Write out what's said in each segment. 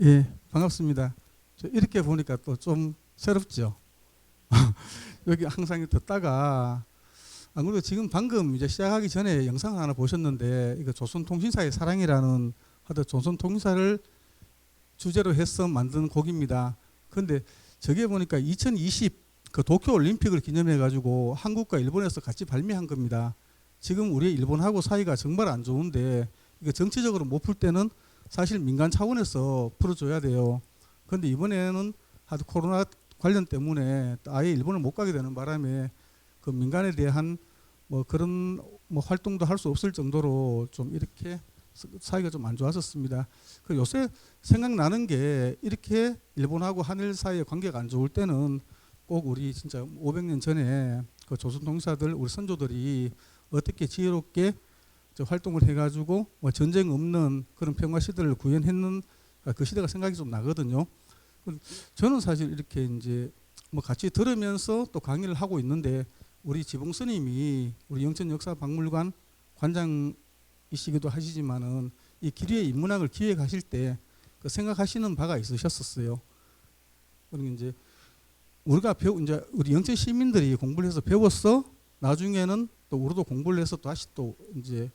예, 반갑습니다. 이렇게 보니까 또 좀 새롭죠. 여기 항상 듣다가 안 그래도 지금 방금 이제 시작하기 전에 영상을 하나 보셨는데 이거 조선통신사의 사랑이라는 하여튼 조선통신사를 주제로 해서 만든 곡입니다. 그런데 저게 보니까 2020 그 도쿄 올림픽을 기념해 가지고 한국과 일본에서 같이 발매한 겁니다. 지금 우리 일본하고 사이가 정말 안 좋은데 이거 정치적으로 못 풀 때는 사실 민간 차원에서 풀어줘야 돼요. 그런데 이번에는 하도 코로나 관련 때문에 아예 일본을 못 가게 되는 바람에 그 민간에 대한 뭐 그런 뭐 활동도 할 수 없을 정도로 좀 이렇게 사이가 좀 안 좋았었습니다. 그 요새 생각나는 게 이렇게 일본하고 한일 사이의 관계가 안 좋을 때는 꼭 우리 진짜 500년 전에 그 조선통사들 우리 선조들이 어떻게 지혜롭게 활동을 해가지고 뭐 전쟁 없는 그런 평화 시대를 구현했는 그 시대가 생각이 좀 나거든요. 저는 사실 이렇게 이제 뭐 같이 들으면서 또 강의를 하고 있는데 우리 지봉 스님이 우리 영천역사박물관 관장이시기도 하시지만은 이 기류의 인문학을 기획하실 때 그 생각하시는 바가 있으셨었어요. 그러니까 이제 우리가 이제 우리 영천 시민들이 공부를 해서 배웠어. 나중에는 또 우리도 공부를 해서 또 다시 또 이제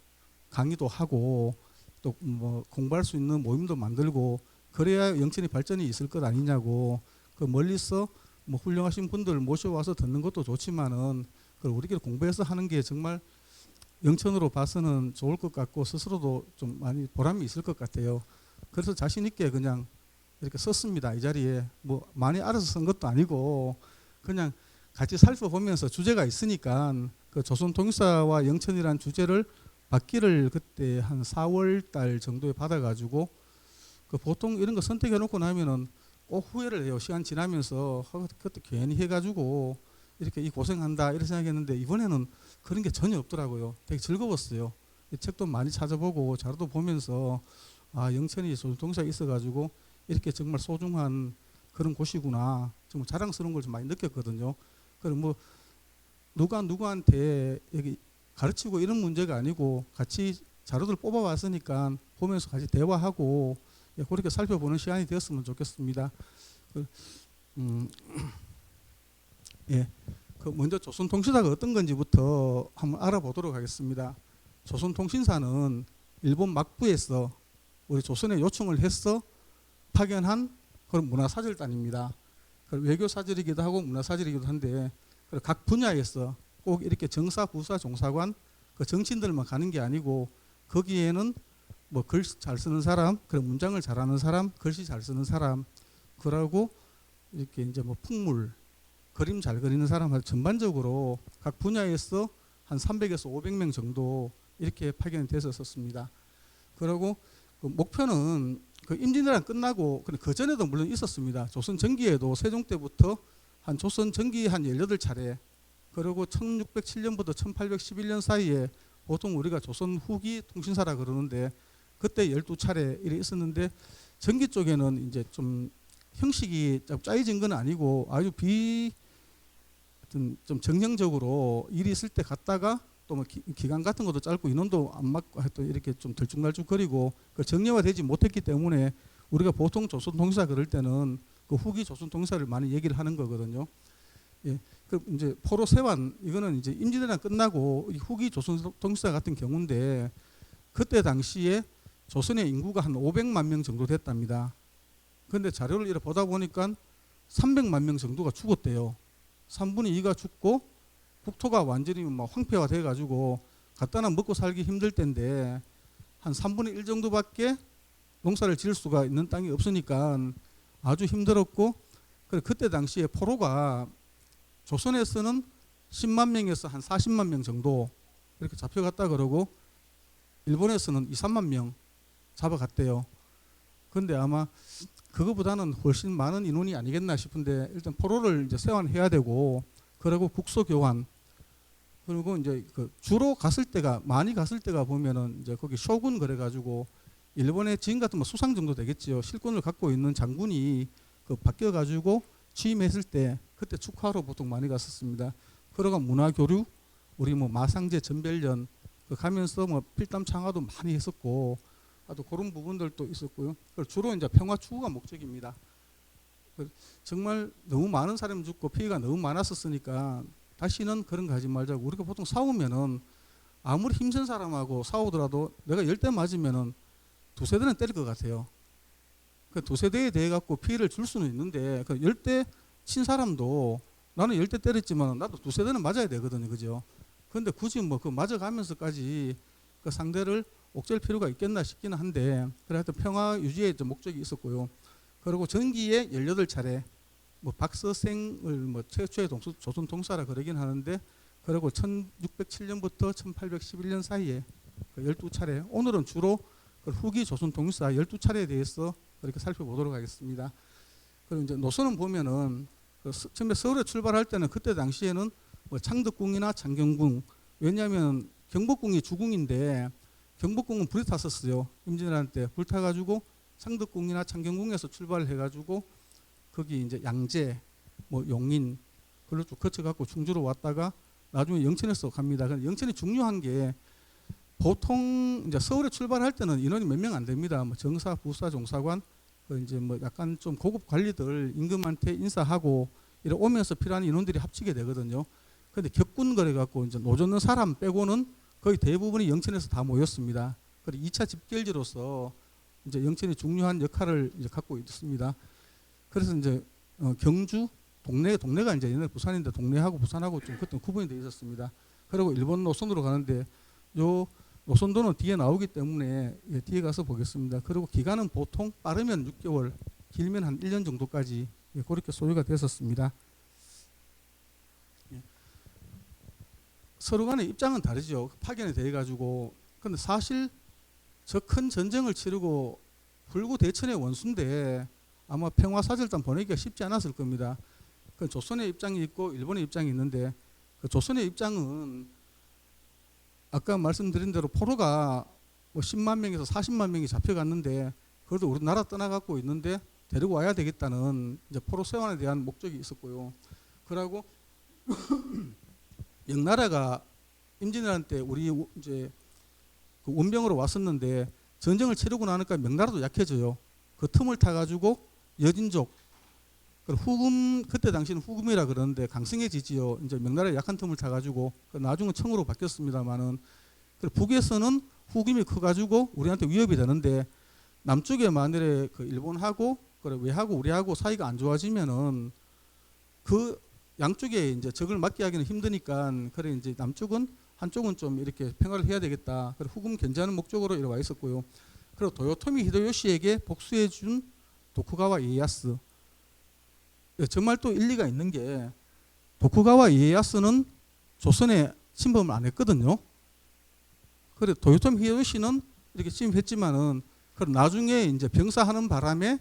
강의도 하고 또 뭐 공부할 수 있는 모임도 만들고 그래야 영천이 발전이 있을 것 아니냐고. 그 멀리서 뭐 훌륭하신 분들 모셔와서 듣는 것도 좋지만은 그걸 우리끼리 공부해서 하는 게 정말 영천으로 봐서는 좋을 것 같고 스스로도 좀 많이 보람이 있을 것 같아요. 그래서 자신 있게 그냥 이렇게 썼습니다. 이 자리에 뭐 많이 알아서 쓴 것도 아니고 그냥 같이 살펴보면서 주제가 있으니까 그 조선통일사와 영천이라는 주제를 받기를 그때 한 4월 달 정도에 받아가지고 그 보통 이런 거 선택해 놓고 나면은 꼭 후회를 해요. 시간 지나면서 그때 괜히 해가지고 이렇게 이 고생한다 이렇게 생각했는데 이번에는 그런 게 전혀 없더라고요. 되게 즐거웠어요. 이 책도 많이 찾아보고 자료도 보면서 아 영천이 조선통사에 있어가지고 이렇게 정말 소중한 그런 곳이구나. 정말 자랑스러운 걸 좀 많이 느꼈거든요. 그럼 뭐 누가 누구한테 여기 가르치고 이런 문제가 아니고 같이 자료들 뽑아왔으니까 보면서 같이 대화하고 그렇게 살펴보는 시간이 되었으면 좋겠습니다. 예, 그 먼저 조선통신사가 어떤 건지부터 한번 알아보도록 하겠습니다. 조선통신사는 일본 막부에서 우리 조선에 요청을 해서 파견한 그런 문화사절단입니다. 외교사절이기도 하고 문화사절이기도 한데 각 분야에서 꼭 이렇게 정사, 부사, 종사관 그 정치인들만 가는 게 아니고 거기에는 뭐 글 잘 쓰는 사람, 그런 문장을 잘하는 사람, 글씨 잘 쓰는 사람, 그러고 이렇게 이제 뭐 풍물, 그림 잘 그리는 사람 전반적으로 각 분야에서 한 300에서 500명 정도 이렇게 파견이 됐었습니다. 그리고 그 목표는 그 임진왜란 끝나고 그 전에도 물론 있었습니다. 조선 전기에도 세종 때부터 한 조선 전기 한 18차례 그리고 1607년부터 1811년 사이에 보통 우리가 조선 후기 통신사라 그러는데 그때 12차례 이래 있었는데 전기 쪽에는 이제 좀 형식이 짜여진 건 아니고 아주 좀 정형적으로 일이 있을 때 갔다가 또 뭐 기간 같은 것도 짧고 인원도 안 맞고 하여튼 이렇게 좀 들쭉날쭉거리고 그 정례화되지 못했기 때문에 우리가 보통 조선통신사 그럴 때는 그 후기 조선통신사를 많이 얘기를 하는 거거든요. 예, 그 이제 포로 세완 이거는 이제 임진왜란 끝나고 후기 조선통신사 같은 경우인데 그때 당시에 조선의 인구가 한 500만 명 정도 됐답니다. 그런데 자료를 이렇게 보다 보니까 300만 명 정도가 죽었대요. 3분의 2가 죽고 국토가 완전히 막 황폐화 돼가지고 갖다나 먹고 살기 힘들 때인데 한 3분의 1 정도밖에 농사를 지을 수가 있는 땅이 없으니까 아주 힘들었고 그때 당시에 포로가 조선에서는 10만 명에서 한 40만 명 정도 이렇게 잡혀갔다 그러고 일본에서는 2, 3만 명 잡아갔대요. 그런데 아마 그거보다는 훨씬 많은 인원이 아니겠나 싶은데 일단 포로를 이제 세환해야 되고 그리고 국소 교환 그리고 이제 그 주로 갔을 때가 많이 갔을 때가 보면은 이제 거기 쇼군 그래가지고 일본의 지금 같으면 수상 정도 되겠지요. 실권을 갖고 있는 장군이 그 바뀌어가지고 취임했을 때 그때 축하하러 보통 많이 갔었습니다. 그러고 문화교류 우리 뭐 마상제 전별련 그 가면서 뭐 필담 창화도 많이 했었고 하도 그런 부분들도 있었고요. 주로 이제 평화 추구가 목적입니다. 정말 너무 많은 사람이 죽고 피해가 너무 많았었으니까 다시는 그런 거 하지 말자고. 우리가 보통 싸우면은 아무리 힘센 사람하고 싸우더라도 내가 10대 맞으면은 두세 대는 때릴 것 같아요. 그 두세 대에 대해 갖고 피해를 줄 수는 있는데 그 10대 친 사람도 나는 10대 때렸지만 나도 두세 대는 맞아야 되거든요. 그죠? 근데 굳이 뭐 그 맞아가면서까지 그 상대를 옥죄할 필요가 있겠나 싶기는 한데, 그래 하여튼 평화 유지의 목적이 있었고요. 그리고 전기에 18차례, 뭐 박서생을 뭐 최초의 조선 동사라 그러긴 하는데, 그리고 1607년부터 1811년 사이에 그 12차례, 오늘은 주로 그 후기 조선 동사 12차례에 대해서 그렇게 살펴보도록 하겠습니다. 그리고 이제 노선은 보면은 처음에 서울에 출발할 때는 그때 당시에는 뭐 창덕궁이나 창경궁, 왜냐하면 경복궁이 주궁인데 경복궁은 불이 탔었어요. 임진왜란 때 불타가지고 창덕궁이나 창경궁에서 출발을 해가지고 거기 이제 양재, 뭐 용인, 그걸 쭉 거쳐갖고 충주로 왔다가 나중에 영천에서 갑니다. 근데 영천이 중요한 게 보통 이제 서울에 출발할 때는 인원이 몇 명 안 됩니다. 뭐 정사, 부사, 종사관, 그 이제 뭐 약간 좀 고급 관리들 임금한테 인사하고 이래 오면서 필요한 인원들이 합치게 되거든요. 근데 격군 거래갖고 이제 노젓는 사람 빼고는 거의 대부분이 영천에서 다 모였습니다. 그리고 2차 집결지로서 이제 영천이 중요한 역할을 이제 갖고 있습니다. 그래서 이제 경주 동네가 이제 옛날 부산인데 동네하고 부산하고 좀 그때 구분이 되어 있었습니다. 그리고 일본 노선으로 가는데 요 노선도는 뒤에 나오기 때문에 뒤에 가서 보겠습니다. 그리고 기간은 보통 빠르면 6개월, 길면 한 1년 정도까지 그렇게 소요가 됐었습니다. 서로 간의 입장은 다르죠. 파견이 돼 가지고. 근데 사실 저 큰 전쟁을 치르고 불구 대천의 원수인데 아마 평화사절단 보내기가 쉽지 않았을 겁니다. 그 조선의 입장이 있고 일본의 입장이 있는데, 그 조선의 입장은 아까 말씀드린 대로 포로가 뭐 10만 명에서 40만 명이 잡혀갔는데 그래도 우리나라 떠나갖고 있는데 데리고 와야 되겠다는 이제 포로 세원에 대한 목적이 있었고요. 그리고 영나라가 임진왜란 때 우리 이제 그 원병으로 왔었는데 전쟁을 치르고 나니까 명나라도 약해져요. 그 틈을 타가지고 여진족, 후금, 그때 당시는 후금이라 그러는데 강성해지지요. 이제 명나라의 약한 틈을 타가지고 나중은 청으로 바뀌었습니다만은, 북에서는 후금이 커가지고 우리한테 위협이 되는데 남쪽에 만일에 그 일본하고 그래 외하고 우리하고 사이가 안 좋아지면은 그 양쪽에 이제 적을 맞게 하기는 힘드니까, 그래 이제 남쪽은 한쪽은 좀 이렇게 평화를 해야 되겠다. 그래 후금 견제하는 목적으로 이렇게 와 있었고요. 그리고 도요토미 히데요시에게 복수해준 도쿠가와 이에야스. 정말 또 일리가 있는 게 도쿠가와 이에야스는 조선에 침범을 안 했거든요. 그래 도요토미 히데요시는 이렇게 침입했지만은 그럼 나중에 이제 병사하는 바람에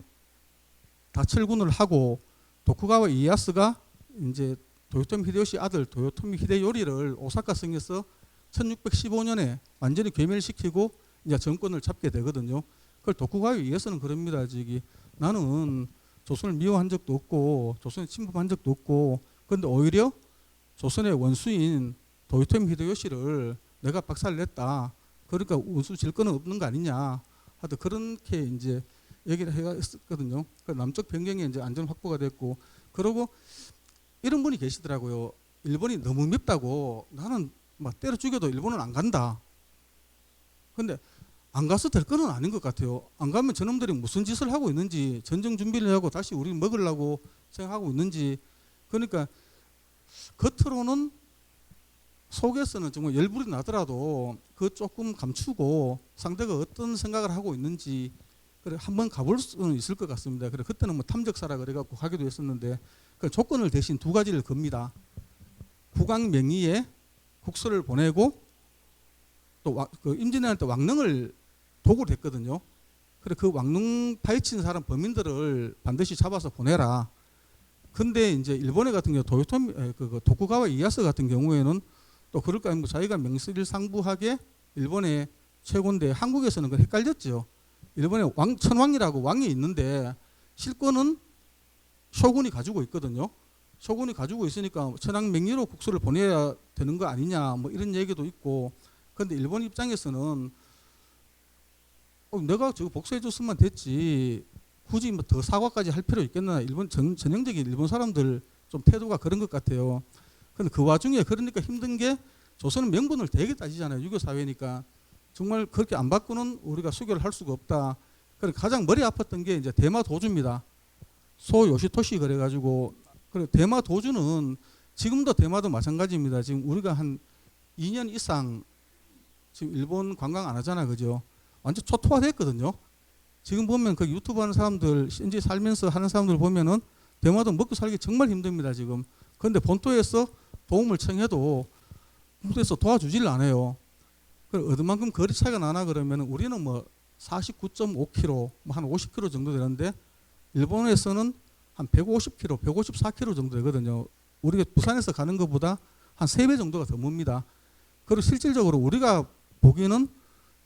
다 철군을 하고 도쿠가와 이에야스가 이제 도요토미 히데요시 아들 도요토미 히데요리를 오사카 성에서 1615년에 완전히 괴멸시키고 이제 정권을 잡게 되거든요. 그걸 도쿠가와 이에야스는 그럽니다. 저기 나는 조선을 미워한 적도 없고 조선에 침범한 적도 없고, 그런데 오히려 조선의 원수인 도요토미 히데요시를 내가 박살냈다. 그러니까 원수 질 거는 없는 거 아니냐. 하여튼 그렇게 이제 얘기를 했었거든요. 남쪽 변경에 이제 안전 확보가 됐고, 그리고 이런 분이 계시더라고요. 일본이 너무 밉다고 나는 막 때려 죽여도 일본은 안 간다. 근데 안 가서 될 거는 아닌 것 같아요. 안 가면 저놈들이 무슨 짓을 하고 있는지, 전쟁 준비를 하고 다시 우리 먹으려고 생각하고 있는지. 그러니까 겉으로는 속에서는 정말 열불이 나더라도 그 조금 감추고 상대가 어떤 생각을 하고 있는지 그래 한번 가볼 수는 있을 것 같습니다. 그래 그때는 뭐 탐적사라 그래갖고 가기도 했었는데 그 조건을 대신 두 가지를 겁니다. 국왕 명의의 국서를 보내고 또 그 임진왜란 때 왕릉을 도굴을 했거든요. 그래 그 왕릉 파헤친 사람 범인들을 반드시 잡아서 보내라. 근데 이제 일본의 같은 경우 도요토미 도쿠가와 이에야스 같은 경우에는 또 그럴까 뭐 자기가 명실상부하게 일본의 최고인데 한국에서는 그 헷갈렸죠. 일본에 천왕이라고 왕이 있는데 실권은 쇼군이 가지고 있거든요. 쇼군이 가지고 있으니까 천황 명의로 국서를 보내야 되는 거 아니냐 뭐 이런 얘기도 있고, 그런데 일본 입장에서는 내가 저거 복수해 줬으면 됐지. 굳이 뭐 더 사과까지 할 필요 있겠나? 일본 전형적인 일본 사람들 좀 태도가 그런 것 같아요. 근데 그 와중에 그러니까 힘든 게 조선은 명분을 되게 따지잖아요. 유교 사회니까 정말 그렇게 안 받고는 우리가 수교를 할 수가 없다. 그래서 가장 머리 아팠던 게 이제 대마 도주입니다. 소 요시토시 그래가지고 그래 대마 도주는 지금도 대마도 마찬가지입니다. 지금 우리가 한 2년 이상 지금 일본 관광 안 하잖아, 그죠? 완전 초토화됐거든요. 지금 보면 그 유튜브 하는 사람들, 현지 살면서 하는 사람들 보면은 대마도 먹고 살기 정말 힘듭니다, 지금. 그런데 본토에서 도움을 청해도 본토에서 도와주지를 않아요. 어느만큼 거리 차이가 나나 그러면은 우리는 뭐 49.5km, 뭐 한 50km 정도 되는데 일본에서는 한 150km, 154km 정도 되거든요. 우리가 부산에서 가는 것보다 한 3배 정도가 더 멉니다. 그리고 실질적으로 우리가 보기에는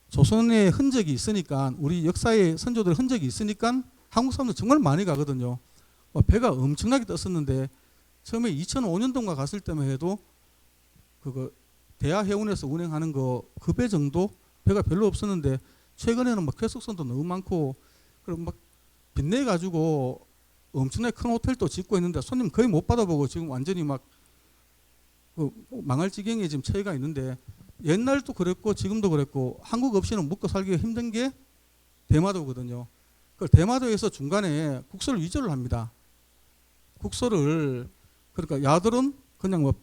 조선의 흔적이 있으니까 우리 역사의 선조들 흔적이 있으니까 한국 사람들 정말 많이 가거든요. 배가 엄청나게 떴었는데 처음에 2005년도인가 갔을 때만 해도 그거 대하 해운에서 운행하는 거 그 배 정도 배가 별로 없었는데 최근에는 막 쾌속선도 너무 많고 그리고 막 빚내 가지고 엄청나게 큰 호텔도 짓고 있는데 손님 거의 못 받아보고 지금 완전히 막 그 망할 지경에 지금 처해가 있는데 옛날도 그랬고 지금도 그랬고 한국 없이는 먹고 살기가 힘든 게 대마도거든요. 그 대마도에서 중간에 국서를 위조를 합니다. 국서를 그러니까 야들은 그냥 뭐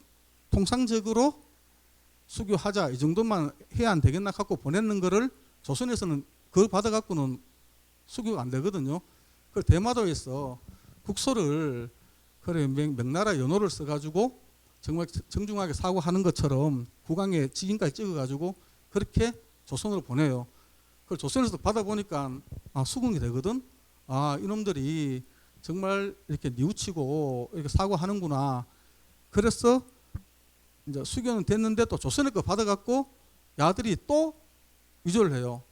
통상적으로 수교하자 이 정도만 해야 안 되겠나 갖고 보냈는 거를 조선에서는 그걸 받아 갖고는 수교가 안 되거든요. 그 대마도에서 국서를 그래 명나라 연호를 써가지고 정말 정중하게 사고하는 것처럼 국왕의 직인까지 찍어가지고 그렇게 조선으로 보내요. 그걸 조선에서 받아보니까 수긍이 되거든. 이놈들이 정말 이렇게 뉘우치고 이렇게 사고하는구나. 그래서 이제 수교는 됐는데 또 조선의 거 받아갖고 야들이 또 위조를 해요.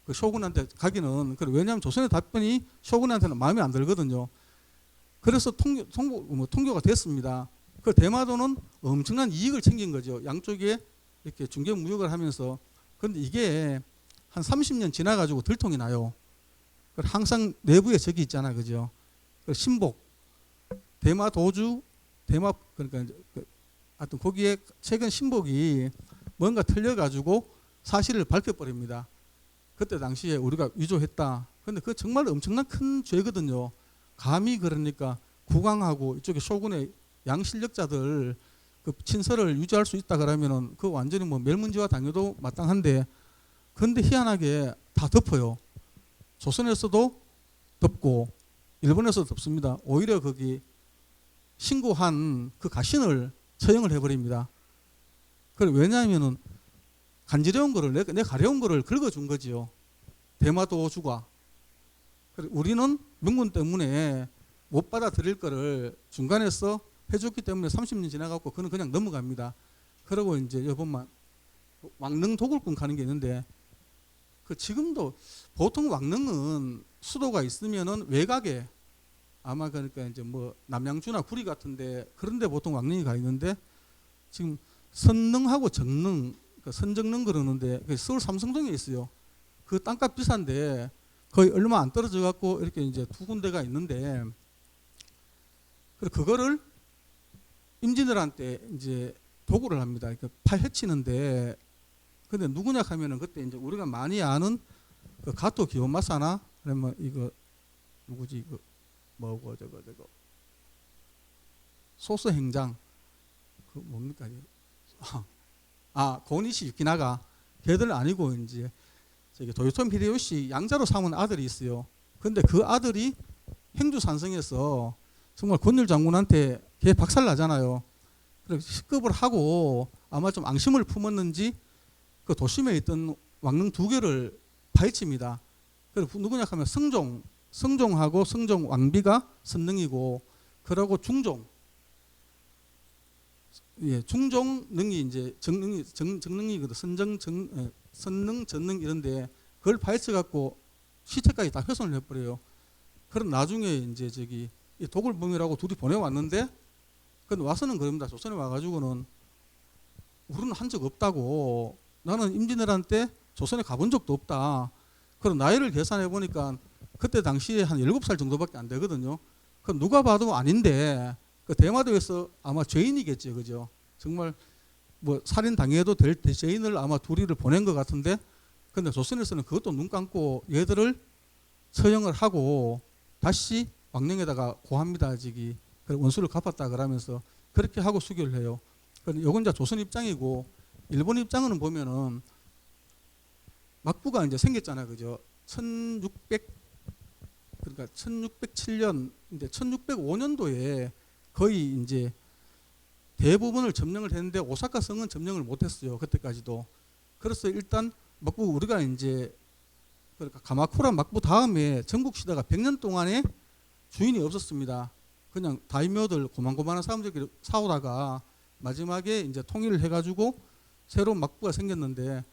그 쇼군한테 가기는 왜냐하면 조선의 답변이 쇼군한테는 마음에 안 들거든요. 그래서 통교가 됐습니다. 그 대마도는 엄청난 이익을 챙긴 거죠. 양쪽에 이렇게 중개 무역을 하면서. 그런데 이게 한 30년 지나가지고 들통이 나요. 항상 내부에 적이 있잖아, 그죠? 신복, 대마 도주, 대마 그러니까 하여튼 거기에 최근 신복이 뭔가 틀려가지고 사실을 밝혀버립니다. 그때 당시에 우리가 위조했다. 그런데 그거 정말 엄청난 큰 죄거든요. 감히 그러니까 국왕하고 이쪽에 쇼군의 양실력자들 그 친서를 유지할 수 있다 그러면은 그 완전히 뭐 멸문지와 당해도 마땅한데 그런데 희한하게 다 덮어요. 조선에서도 덮고 일본에서도 덮습니다. 오히려 거기 신고한 그 가신을 처형을 해버립니다. 왜냐하면은 간지러운 거를 내 가려운 거를 긁어준 거지요. 대마도주가. 우리는 명분 때문에 못 받아들일 거를 중간에서 해줬기 때문에 30년 지나갖고 그는 그냥 넘어갑니다. 그러고 이제 여번만 왕릉 도굴꾼 가는 게 있는데 그 지금도 보통 왕릉은 수도가 있으면은 외곽에 아마 그러니까 이제 뭐 남양주나 구리 같은데 그런데 보통 왕릉이 가 있는데 지금 선릉하고 정릉, 그러니까 선정릉 그러는데 서울 삼성동에 있어요. 그 땅값 비싼데 거의 얼마 안 떨어져 갖고 이렇게 이제 두 군데가 있는데 그거를 임진왜란때 이제 도구를 합니다. 그러니까 파헤치는데 근데 누구냐 하면은 그때 이제 우리가 많이 아는 그 가토 기요마사나 그러면 이거 누구지 이거 뭐고 저거 소스 행장 그 뭡니까 고니시 유키나가 걔들 아니고 이제 저기 도요토미 히데요시 양자로 삼은 아들이 있어요. 근데 그 아들이 행주산성에서 정말 권율 장군한테 걔 박살 나잖아요. 그래서 식급을 하고 아마 좀 앙심을 품었는지 그 도심에 있던 왕릉 2개를 파헤칩니다. 그리고 누구냐 하면 성종하고 성종 왕비가 선릉이고 그러고 중종능이 이제 정능이거든. 선릉, 전릉 이런데 그걸 파헤쳐 갖고 시체까지 다 훼손을 해버려요. 그럼 나중에 이제 저기 도굴범이라고 둘이 보내왔는데 근데 와서는 그럽니다. 조선에 와가지고는 우리는 한 적 없다고 나는 임진왜란 때 조선에 가본 적도 없다. 그럼 나이를 계산해 보니까 그때 당시에 한 7살 정도밖에 안 되거든요. 그럼 누가 봐도 아닌데 그 대마도에서 아마 죄인이겠죠, 그죠? 정말 뭐 살인 당해도 될 죄인을 아마 둘이를 보낸 것 같은데, 근데 조선에서는 그것도 눈 감고 얘들을 처형을 하고 다시 왕릉에다가 고합니다. 저기 원수를 갚았다 그러면서 그렇게 하고 수교를 해요. 그럼 요건 이제 조선 입장이고, 일본 입장은 보면은 막부가 이제 생겼잖아요, 그죠? 1607년 이제 1605년도에 거의 이제 대부분을 점령을 했는데 오사카 성은 점령을 못했어요, 그때까지도. 그래서 일단 막부 우리가 이제 그러니까 가마쿠라 막부 다음에 전국 시대가 100년 동안에 주인이 없었습니다. 그냥 다이묘들 고만고만한 사람들끼리 싸우다가 마지막에 이제 통일을 해가지고 새로운 막부가 생겼는데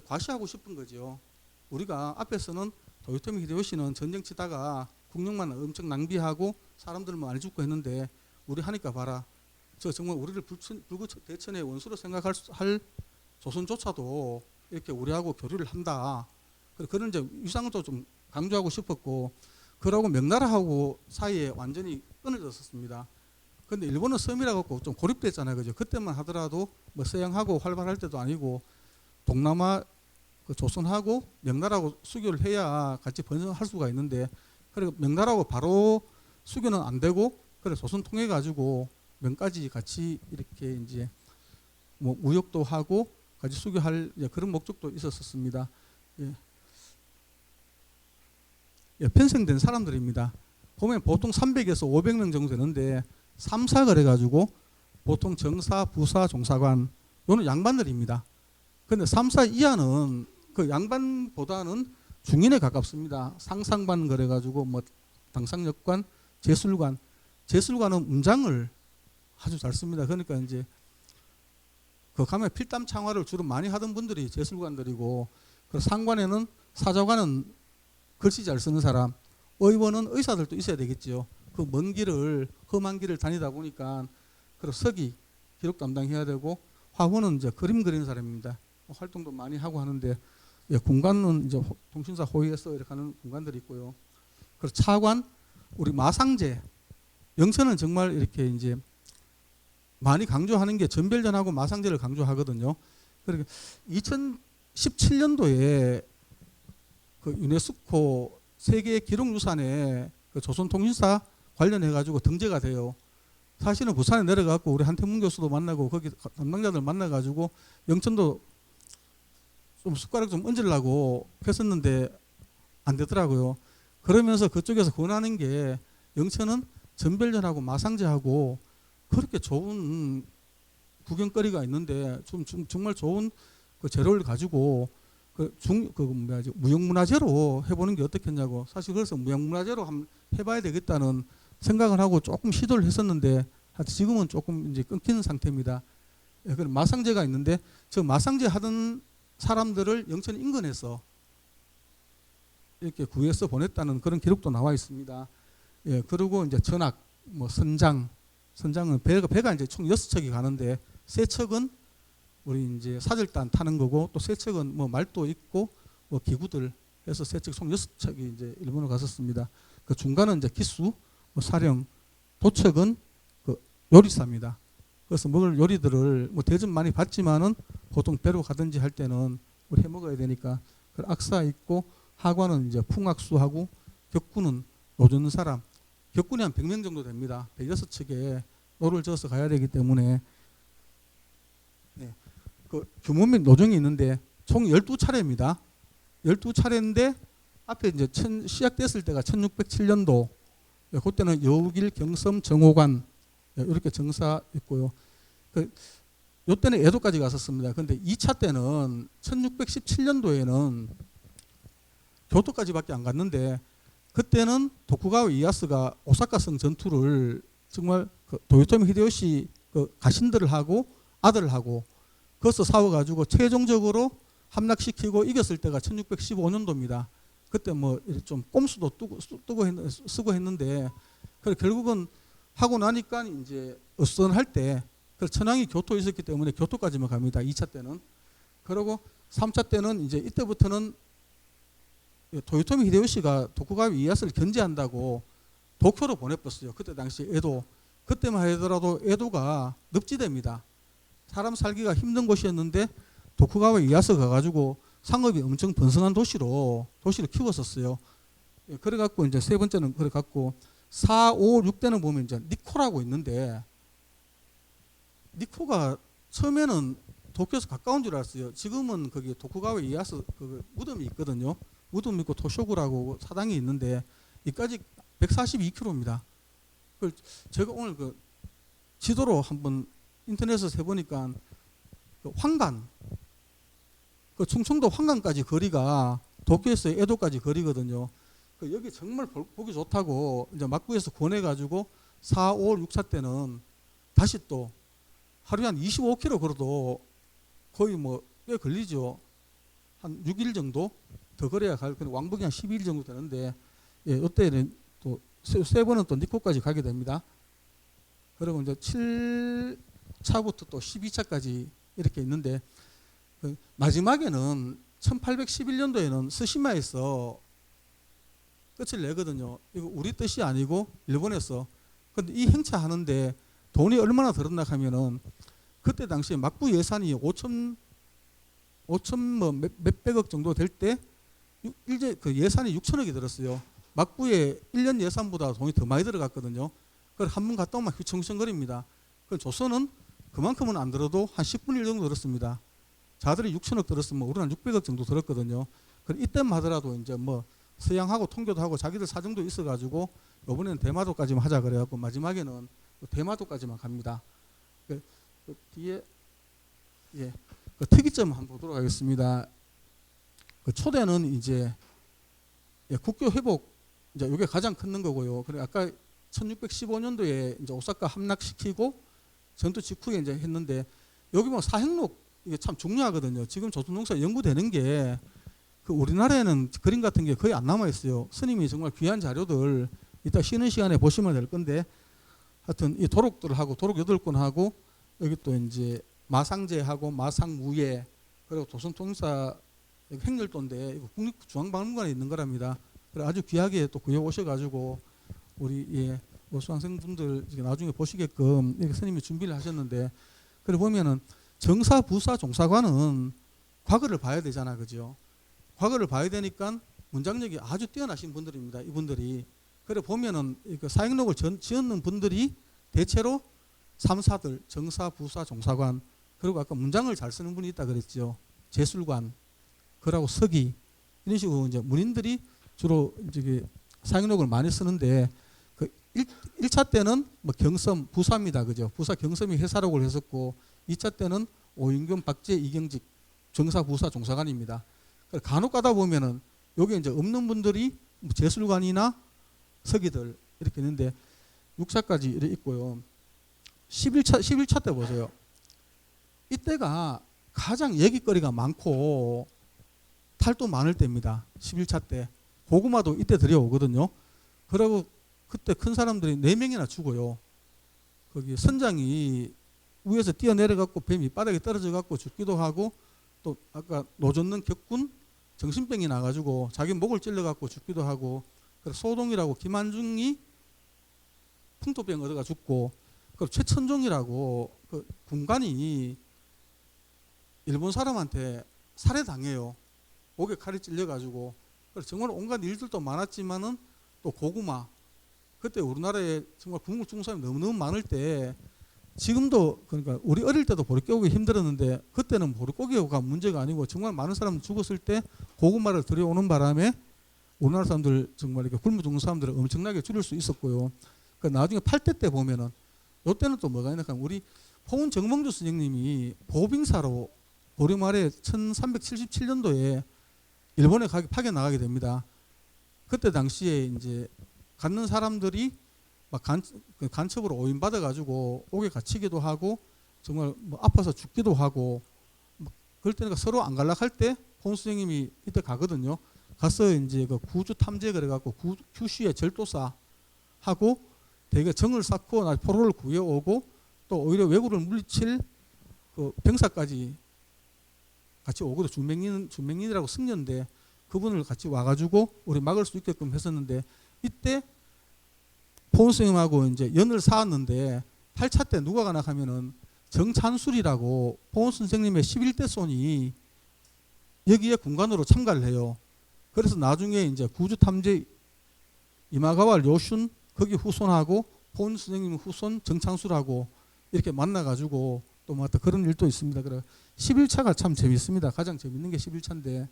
과시하고 싶은 거죠. 우리가 앞에서는 도요토미 히데요시는 전쟁 치다가 국력만 엄청 낭비하고 사람들만 많이 죽고 했는데 우리 하니까 봐라. 저 정말 우리를 불구대천의 원수로 생각할 할 조선조차도 이렇게 우리하고 교류를 한다. 그런 이제 위상도 좀 강조하고 싶었고, 그러고 명나라하고 사이에 완전히 끊어졌었습니다. 근데 일본은 섬이라 갖고 좀 고립됐잖아요, 그죠? 그때만 하더라도 뭐 서양하고 활발할 때도 아니고 동남아 그 조선하고 명나라하고 수교를 해야 같이 번성할 수가 있는데, 그리고 명나라하고 바로 수교는 안 되고, 그래 조선 통해 가지고 명까지 같이 이렇게 이제 뭐 무역도 하고 같이 수교할 그런 목적도 있었습니다. 예. 예, 편성된 사람들입니다. 보면 보통 300에서 500명 정도 되는데 3사 그래가지고 보통 정사, 부사, 종사관 요는 양반들입니다. 근데 3사 이하는 그 양반보다는 중인에 가깝습니다. 상상반 그래가지고 뭐 당상역관, 제술관, 제술관은 문장을 아주 잘 씁니다. 그러니까 이제 그 가면 필담 창화를 주로 많이 하던 분들이 제술관들이고, 그 상관에는 사자관은 글씨 잘 쓰는 사람, 의원은 의사들도 있어야 되겠죠. 그 먼 길을 험한 길을 다니다 보니까 그리고 서기 기록 담당해야 되고, 화후는 이제 그림 그리는 사람입니다. 활동도 많이 하고 하는데, 예, 군관은 이제 통신사 호위에서 이렇게 하는 군관들이 있고요. 그리고 차관, 우리 마상제, 영천은 정말 이렇게 이제 많이 강조하는 게 전별전하고 마상제를 강조하거든요. 그러니까 2017년도에 그 유네스코 세계 기록유산에 그 조선통신사 관련해 가지고 등재가 돼요. 사실은 부산에 내려가고 우리 한태문 교수도 만나고 거기 담당자들 만나 가지고 영천도 좀 숟가락 좀 얹으려고 했었는데 안 되더라고요. 그러면서 그쪽에서 권하는 게 영천은 전별전하고 마상제하고 그렇게 좋은 구경거리가 있는데 좀 정말 좋은 그 재료를 가지고 무형문화재로 해보는 게 어떻겠냐고. 사실 그래서 무형문화재로 한번 해봐야 되겠다는 생각을 하고 조금 시도를 했었는데 지금은 조금 이제 끊기는 상태입니다. 예, 그럼 마상제가 있는데 저 마상제 하던 사람들을 영천 인근에서 이렇게 구해서 보냈다는 그런 기록도 나와 있습니다. 예, 그리고 이제 전학, 뭐 선장은 배가 이제 총 6척이 가는데 3척은 우리 이제 사절단 타는 거고, 또 3척은 뭐 말도 있고 뭐 기구들 해서 3척 총 6척이 이제 일본으로 갔었습니다. 그 중간은 이제 기수, 뭐 사령, 도척은 그 요리사입니다. 그래서 먹을 요리들을 뭐 대접 많이 받지만은 보통 배로 가든지 할 때는 우리 해 먹어야 되니까 그 악사 있고, 하관은 이제 풍악수하고, 격군은 노 젓는 사람, 격군이 한 100명 정도 됩니다. 106척에 노를 져서 가야 되기 때문에. 네. 그 규모 및 노정이 있는데 총 12차례입니다. 12차례인데 앞에 이제 시작됐을 때가 1607년도. 그때는 여우길, 경섬, 정호관 이렇게 정사 있고요. 요때는 에도까지 갔었습니다. 근데 2차 때는 1617년도에는 교토까지밖에 안 갔는데, 그때는 도쿠가와 이에야스가 오사카성 전투를 정말 그 도요토미 히데요시 그 가신들을 하고 아들을 하고 거기서 싸워가지고 최종적으로 함락시키고 이겼을 때가 1615년도입니다. 그때 뭐 좀 꼼수도 쓰고 했는데, 결국은 하고 나니까 이제 어선할 때 천황이 교토에 있었기 때문에 교토까지만 갑니다. 2차 때는. 그리고 3차 때는 이제 이때부터는 토요토미 히데요시가 도쿠가와 이에야스를 견제한다고 도쿄로 보내버렸어요. 그때 당시 에도. 그때만 하더라도 에도가 늪지대입니다. 사람 살기가 힘든 곳이었는데 도쿠가와 이에야스 가가지고 상업이 엄청 번성한 도시를 키웠었어요. 그래갖고 이제 세 번째는 그래갖고 4, 5, 6대는 보면 이제 니코라고 있는데 니코가 처음에는 도쿄에서 가까운 줄 알았어요. 지금은 거기 도쿠가와 이에야스 그 무덤이 있거든요. 무덤 있고 토쇼구라고 사당이 있는데 이까지 142km입니다. 그걸 제가 오늘 그 지도로 한번 인터넷에서 세보니까 그 황간, 그 충청도 황간까지 거리가 도쿄에서 에도까지 거리거든요. 그 여기 정말 보기 좋다고 이제 막구에서 권해가지고 4, 5, 6차 때는 다시 또 하루에 한 25km 걸어도 거의 뭐 꽤 걸리죠. 한 6일 정도 더 걸어야 갈 건데 왕복이 한 12일 정도 되는데 이때는 또 세 번은 또 니코까지 가게 됩니다. 그리고 이제 7차부터 또 12차까지 이렇게 있는데 그 마지막에는 1811년도에는 스시마에서 끝을 내거든요. 이거 우리 뜻이 아니고 일본에서. 근데 이 행차 하는데 돈이 얼마나 들었나 하면은 그때 당시에 막부 예산이 5천 뭐 몇백억 정도 될 때 일제 그 예산이 6천억이 들었어요. 막부에 1년 예산보다 돈이 더 많이 들어갔거든요. 그걸 한 번 갔다 오면 휘청휘청거립니다. 그 조선은 그만큼은 안 들어도 한 10분의 1 정도 들었습니다. 자들이 6천억 들었으면 우리는 한 600억 정도 들었거든요. 그럼 이때만 하더라도 이제 뭐 서양하고 통교도 하고 자기들 사정도 있어가지고 이번에는 대마도까지만 하자 그래갖고 마지막에는 대마도까지만 갑니다. 그 뒤에 그 특이점 한번 보도록 하겠습니다. 그 초대는 이제 국교 회복 이제 이게 가장 큰 거고요. 그리고 아까 1615년도에 이제 오사카 함락시키고 전투 직후에 이제 했는데 여기 뭐 사행록 이게 참 중요하거든요. 지금 조선농사 연구되는 게 그 우리나라에는 그림 같은 게 거의 안 남아 있어요. 스님이 정말 귀한 자료들 이따 쉬는 시간에 보시면 될 건데 하여튼 이 도록들하고 도록 8권하고 여기 또 이제 마상제하고 마상무예 그리고 조선통사 행렬도인데 이거 국립중앙박물관에 있는 거랍니다. 그래 아주 귀하게 또 구해 오셔가지고 우리 수강생분들 나중에 보시게끔 이렇게 스님이 준비를 하셨는데 그래 보면은 정사, 부사, 종사관은 과거를 봐야 되잖아, 그죠? 과거를 봐야 되니까 문장력이 아주 뛰어나신 분들입니다. 이분들이 그래 보면은 사행록을 지었는 분들이 대체로 3사들 정사, 부사, 종사관 그리고 아까 문장을 잘 쓰는 분이 있다 그랬죠. 제술관, 그러고 서기 이런 식으로 이제 문인들이 주로 이제 사행록을 많이 쓰는데 그 1차 때는 뭐 경섬, 부사입니다, 그죠? 부사 경섬이 해사록을 했었고 2차 때는 오윤경, 박제, 이경직 정사, 부사, 종사관입니다. 간혹 가다 보면은 여기 이제 없는 분들이 제술관이나 서기들 이렇게 있는데 6차까지 이렇게 있고요. 11차 때 보세요. 이때가 가장 얘기거리가 많고 탈도 많을 때입니다. 11차 때. 고구마도 이때 들여오거든요. 그리고 그때 큰 사람들이 4명이나 죽어요. 거기 선장이 위에서 뛰어내려갖고 뱀이 바닥에 떨어져갖고 죽기도 하고 또 아까 노젓는 격군 정신병이 나가지고 자기 목을 찔러갖고 죽기도 하고 그리고 소동이라고 김한중이 풍토병 얻어가 죽고 그리고 최천종이라고 그 군관이 일본 사람한테 살해당해요. 목에 칼이 찔려가지고 그래서 정말 온갖 일들도 많았지만은 또 고구마 그때 우리나라에 정말 궁극 죽은 사람이 너무너무 많을 때 지금도 그러니까 우리 어릴 때도 보릿고기 힘들었는데 그때는 보릿고기가 문제가 아니고 정말 많은 사람 죽었을 때 고구마를 들여오는 바람에 우리나라 사람들 정말 이렇게 굶어 죽는 사람들을 엄청나게 줄일 수 있었고요. 그러니까 나중에 8대 때 보면은 이때는 또 뭐가 있냐 하면 우리 포은 정몽주 선생님이 보빙사로 보리 말에 1377년도에 일본에 파견 나가게 됩니다. 그때 당시에 이제 갖는 사람들이 막 간첩으로 오인받아 가지고 옥에 갇히기도 하고 정말 뭐 아파서 죽기도 하고 그럴 때니까 서로 안 갈락할 때 포은 선생님이 이때 가거든요. 가서 이제 그 구주 탐제 그래갖고 규슈의 절도사 하고 대개 정을 쌓고 포로를 구해오고 또 오히려 왜구를 물리칠 그 병사까지 같이 오거든. 준맹인이라고 승려인데 그분을 같이 와가지고 우리 막을 수 있게끔 했었는데 이때 포은 스님하고 이제 연을 쌓았는데 8차 때 누가 가나 하면은 정찬술이라고 포은 선생님의 11대 손이 여기에 군관으로 참가를 해요. 그래서 나중에 이제 구주 탐제 이마가와 료슌 거기 후손하고 포은 선생님 후손 정창술하고 이렇게 만나가지고 또 뭐 그런 일도 있습니다. 그래 11차가 참 재밌습니다. 가장 재밌는 게 11차인데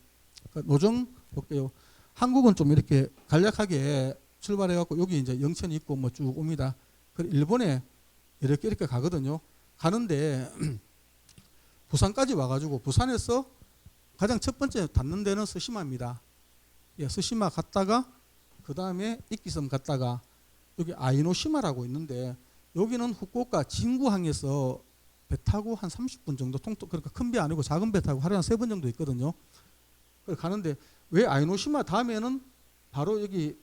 노정 볼게요. 한국은 좀 이렇게 간략하게 출발해갖고 여기 이제 영천이 있고 뭐 쭉 옵니다. 그리고 일본에 이렇게 가거든요. 가는데 부산까지 와가지고 부산에서 가장 첫 번째 닿는 데는 스시마입니다. 예, 스시마 갔다가 그 다음에 이끼섬 갔다가 여기 아이노시마라고 있는데 여기는 후쿠오카 진구항에서 배 타고 한 30분 정도 그러니까 큰 배 아니고 작은 배 타고 하루에 한 3번 정도 있거든요. 그래서 가는데 왜 아이노시마 다음에는 바로 여기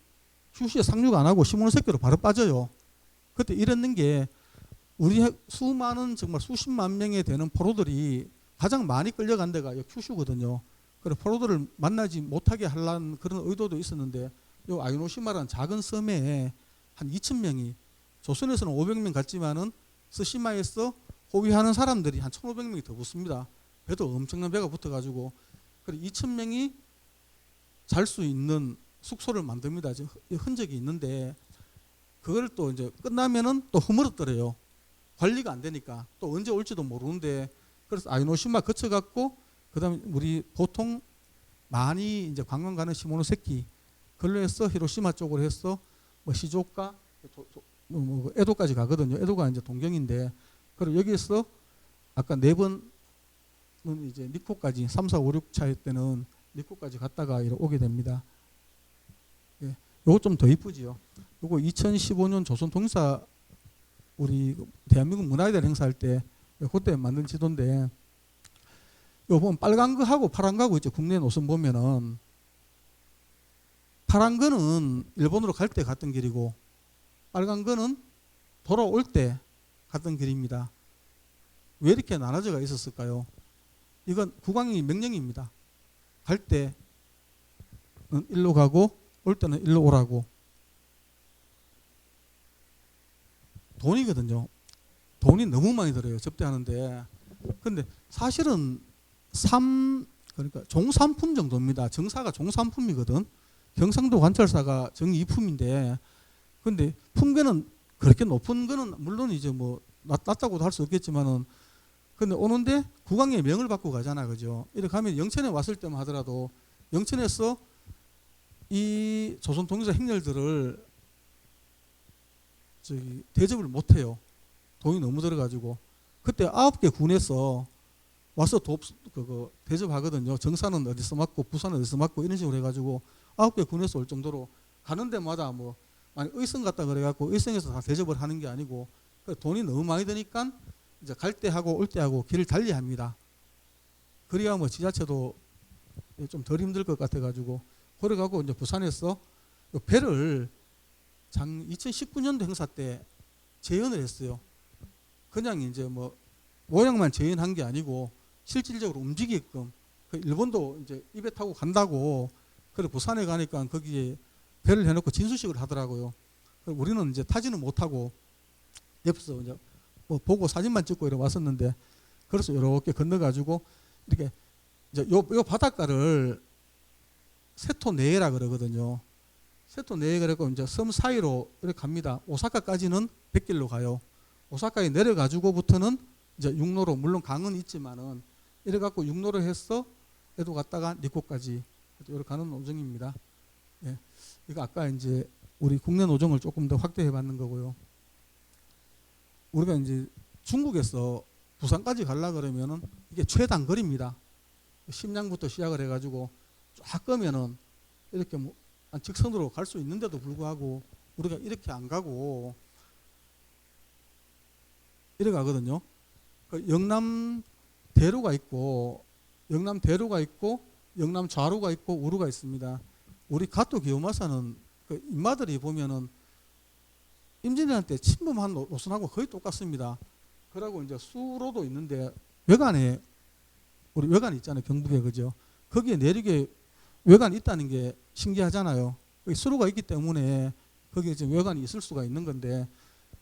휴시에 상륙 안 하고 시모노세키로 바로 빠져요. 그때 이랬는 게 우리 수많은 정말 수십만 명에 되는 포로들이 가장 많이 끌려간 데가 여기 큐슈거든요. 그래서 포로들을 만나지 못하게 하려는 그런 의도도 있었는데 이 아이노시마라는 작은 섬에 한 2,000명이 조선에서는 500명 갔지만은 스시마에서 호위하는 사람들이 한 1,500명이 더 붙습니다. 배도 엄청난 배가 붙어가지고 그리고 2,000명이 잘 수 있는 숙소를 만듭니다. 지금 흔적이 있는데 그걸 또 이제 끝나면은 또 허물었더래요. 관리가 안 되니까 또 언제 올지도 모르는데 그래서 아이노시마 거쳐갖고 그다음에 우리 보통 많이 이제 관광 가는 시모노세키 걸로 해서 히로시마 쪽으로 해서 뭐 시조카 뭐 에도까지 가거든요. 에도가 이제 동경인데 그리고 여기에서 아까 4번은 이제 니코까지 3, 4, 5, 6차 때는 니코까지 갔다가 이렇게 오게 됩니다. 예, 요거 좀 더 이쁘지요. 요거 2015년 조선 동사 우리 대한민국 문화의달 행사할 때 그때 만든 지도인데 요 보면 빨간 거하고 파란 거하고 있죠. 국내 노선 보면은 파란 거는 일본으로 갈 때 갔던 길이고 빨간 거는 돌아올 때 갔던 길입니다. 왜 이렇게 나눠져가 있었을까요? 이건 국왕이 명령입니다. 갈 때는 일로 가고 올 때는 일로 오라고. 돈이거든요. 돈이 너무 많이 들어요. 접대하는데. 근데 사실은 그러니까 종삼품 정도입니다. 정사가 종삼품이거든. 경상도 관찰사가 정이품인데 근데 품계는 그렇게 높은 거는 물론 이제 뭐 낮다고도 할 수 없겠지만은 근데 오는데 국왕의 명을 받고 가잖아. 그죠? 이렇게 가면 영천에 왔을 때만 하더라도 영천에서 이 조선 통일사 행렬들을 대접을 못 해요. 돈이 너무 들어가지고. 그때 9개 군에서 와서 대접하거든요. 정사는 어디서 맞고 부산은 어디서 맞고 이런 식으로 해가지고 9개 군에서 올 정도로 가는 데마다 뭐 아니 의성 갔다 그래갖고 의성에서 다 대접을 하는 게 아니고 돈이 너무 많이 드니까 이제 갈 때 하고 올 때 하고 길을 달리합니다. 그래야 뭐 지자체도 좀 덜 힘들 것 같아가지고 그래가고 이제 부산에서 배를 2019년도 행사 때 재연을 했어요. 그냥 이제 뭐 모양만 재연한 게 아니고 실질적으로 움직이게끔 일본도 이제 입에 타고 간다고 그래 부산에 가니까 거기에 배를 해놓고 진수식을 하더라고요. 우리는 이제 타지는 못하고 옆에서 이제 뭐 보고 사진만 찍고 이렇게 왔었는데 그래서 이렇게 건너가지고 이렇게 이제 요 바닷가를 세토네에라 그러거든요. 세토네에 그래고 이제 섬 사이로 이렇게 갑니다. 오사카까지는 100길로 가요. 오사카에 내려가지고부터는 이제 육로로 물론 강은 있지만은 이래 갖고 육로로 해서 에도 갔다가 니코까지 이렇게 가는 노정입니다. 예. 이거 아까 이제 우리 국내 노정을 조금 더 확대해 봤는 거고요. 우리가 이제 중국에서 부산까지 가려 그러면은 이게 최단거리입니다. 심양부터 시작을 해가지고 쫙 가면은 이렇게 뭐 직선으로 갈 수 있는데도 불구하고 우리가 이렇게 안 가고 이래 가거든요. 영남 대로가 있고 영남 좌로가 있고 우루가 있습니다. 우리 가토 기요마사는 인마들이 보면은 임진왜란 때 침범한 노선하고 거의 똑같습니다. 그러고 이제 수로도 있는데 외관에 우리 외관이 있잖아요. 경북에 그죠? 거기에 내륙에 외관이 있다는 게 신기하잖아요. 거기 수로가 있기 때문에 거기에 이제 외관이 있을 수가 있는 건데,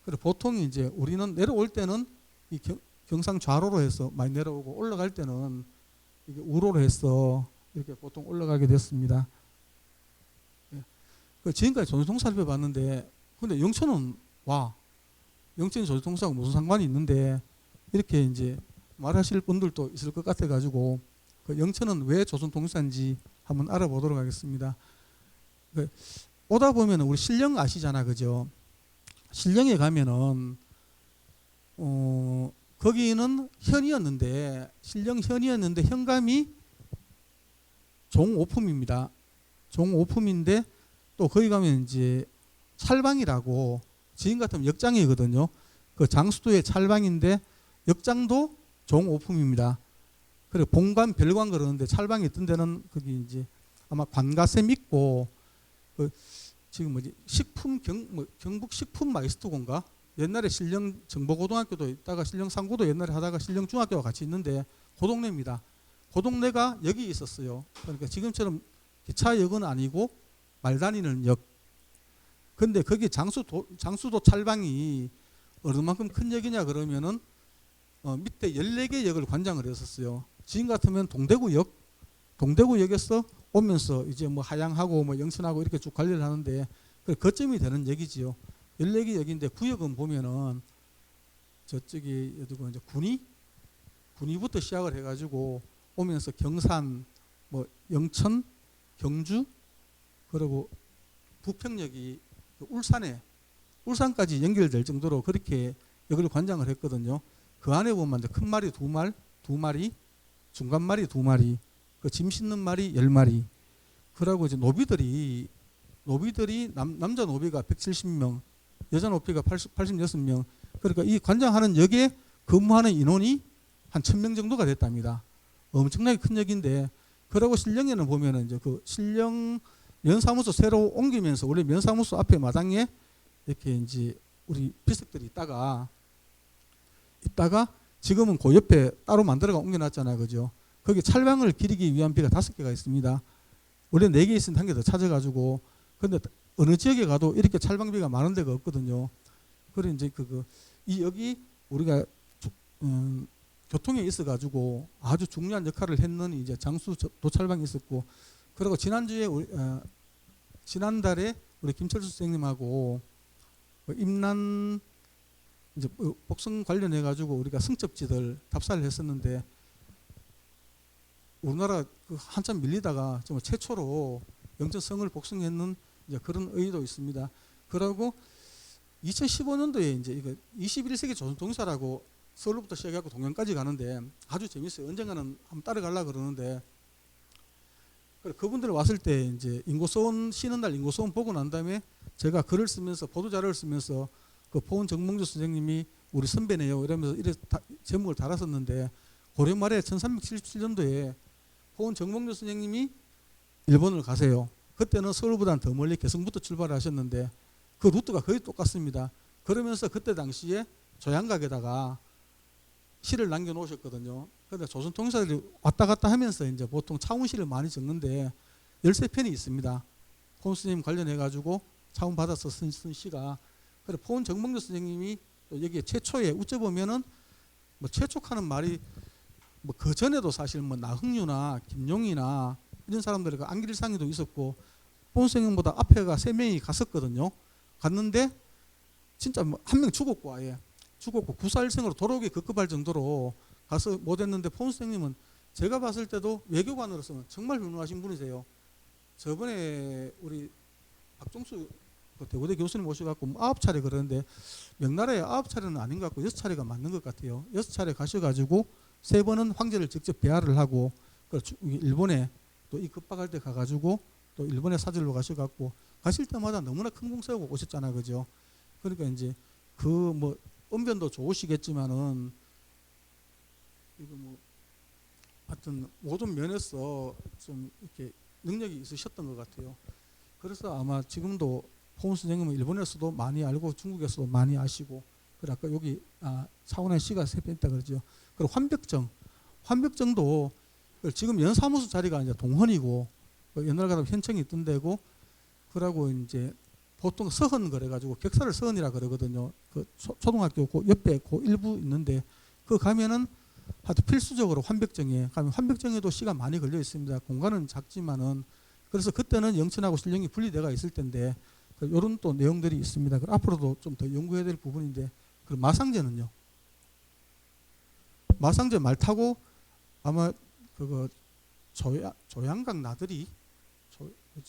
그래 보통 이제 우리는 내려올 때는 이 경상 좌로로 해서 많이 내려오고 올라갈 때는 이게 우로로 해서 이렇게 보통 올라가게 됐습니다. 예. 그 지금까지 조선통 살펴봤는데, 근데 영천은 와, 영천이 조선통사하고 무슨 상관이 있는데 이렇게 이제 말하실 분들도 있을 것 같아 가지고 그 영천은 왜 조선통사인지 한번 알아보도록 하겠습니다. 그 오다 보면 우리 신령 아시잖아, 그죠? 신령에 가면은 거기는 현이었는데, 신령 현이었는데 현감이 종오품입니다. 종오품인데 또 거기 가면 이제 찰방이라고, 지금 같으면 역장이거든요. 그 장수도의 찰방인데 역장도 종오품입니다. 그리고 본관, 별관 그러는데 찰방이 있던 데는 거기 이제 아마 관가셈 있고, 그 지금 뭐지 식품 경북 식품 마이스터고인가, 옛날에 신령 정보고등학교도 있다가 신령 상고도 옛날에 하다가 신령 중학교가 같이 있는데 그 동네입니다. 그 동네가 역이 있었어요. 그러니까 지금처럼 기차역은 아니고 말 다니는 역. 근데 거기 장수도 찰방이 얼마만큼 큰 역이냐 그러면은 밑에 14개 역을 관장을 했었어요. 지금 같으면 동대구역에서 오면서 이제 뭐 하양하고 뭐 영천하고 이렇게 쭉 관리를 하는데 그 거점이 되는 역이지요. 14개 역인데 구역은 보면은 저쪽이 어디고 이제 군위부터 시작을 해가지고 오면서 경산, 뭐 영천, 경주, 그리고 부평역이 울산까지 연결될 정도로 그렇게 역을 관장을 했거든요. 그 안에 보면 큰 말이 두 마리, 중간 말이 2마리, 그 짐 싣는 말이 10마리. 그러고 이제 노비들이 남자 노비가 170명, 여자 노비가 86명. 그러니까 이 관장하는 역에 근무하는 인원이 한 1000명 정도가 됐답니다. 엄청나게 큰 역인데, 그러고 신령에는 보면은 이제 그 신령 면사무소 새로 옮기면서 원래 면사무소 앞에 마당에 이렇게 이제 우리 비석들이 있다가 지금은 그 옆에 따로 만들어가 옮겨놨잖아요, 그죠? 거기 찰방을 기리기 위한 비가 5개가 있습니다. 원래 4개 있으면 1개 더 찾아가지고, 근데 어느 지역에 가도 이렇게 찰방비가 많은 데가 없거든요. 그래 이제 이 여기 우리가 교통에 있어가지고 아주 중요한 역할을 했는 이제 장수 도찰방이 있었고, 그리고 지난달에 우리 김철수 선생님하고 임난 이제 복성 관련해 가지고 우리가 승첩지들 답사를 했었는데, 우리나라 한참 밀리다가 정말 최초로 영천성을 복성했는 이제 그런 의의도 있습니다. 그리고 2015년도에 이제 이거 21세기 조선통사라고 서울부터 시작해서 동양까지 가는데 아주 재밌어요. 언젠가는 한번 따라가려고 그러는데, 그분들 왔을 때 이제 인고소원 쉬는 날 인고소원 보고 난 다음에 제가 글을 쓰면서 보도자료를 쓰면서 그 포은 정몽주 선생님이 우리 선배네요 이러면서 이래 제목을 달았었는데, 고려 말에 1377년도에 포은 정몽주 선생님이 일본을 가세요. 그때는 서울보다는 더 멀리 개성부터 출발하셨는데 그 루트가 거의 똑같습니다. 그러면서 그때 당시에 조양각에다가 시를 남겨놓으셨거든요. 그런데 조선통사들이 왔다 갔다 하면서 이제 보통 차운시를 많이 적는데 13편이 있습니다. 포은 선생님 관련해가지고 차운 받아서 쓴 시가. 그래 포은 정몽주 선생님이 여기에 최초에 우째보면은 뭐 최초하는 말이 뭐 그 전에도 사실 뭐 나흥유나 김용이나 이런 사람들이 안길상에도 있었고, 포은 선생님보다 앞에가 3명이 갔었거든요. 갔는데 진짜 뭐 한 명 죽었고 아예 죽었고 구사일생으로 돌아오기 급급할 정도로 가서 못했는데, 포은 선생님은 제가 봤을 때도 외교관으로서는 정말 훌륭하신 분이세요. 저번에 우리 박종수 대구대 교수님 모셔갖고 9차례 그러는데 명나라에 9차례는 아닌 것 같고 6차례가 맞는 것 같아요. 6차례 가셔가지고 3번은 황제를 직접 배하를 하고, 일본에 또 이 급박할 때 가가지고 또 일본에 사절로 가셔갖고 가실 때마다 너무나 큰 공 세우고 오셨잖아요, 그죠? 그러니까 이제 그 뭐 언변도 좋으시겠지만은 이거 뭐 하여튼 모든 면에서 좀 이렇게 능력이 있으셨던 것 같아요. 그래서 아마 지금도 포은 선생님은 일본에서도 많이 알고 중국에서도 많이 아시고, 그래 아까 여기 차원의 시가 3편 있다 그러죠. 그리고 환벽정도 지금 연사무소 자리가 이제 동헌이고 옛날 같으면 현청이 있던 데고 그러고 이제 보통 서헌 그래가지고 격사를 서헌이라 그러거든요. 그 초등학교 그 옆에 그 일부 있는데 그 가면은 하여튼 필수적으로 환백정에 가면 환백정에도 시간 많이 걸려 있습니다. 공간은 작지만은 그래서 그때는 영천하고 신령이 분리돼가 있을 텐데 이런 또 내용들이 있습니다. 앞으로도 좀 더 연구해야 될 부분인데 그리고 마상제는요. 마상제 말 타고 아마 그거 조양각 나들이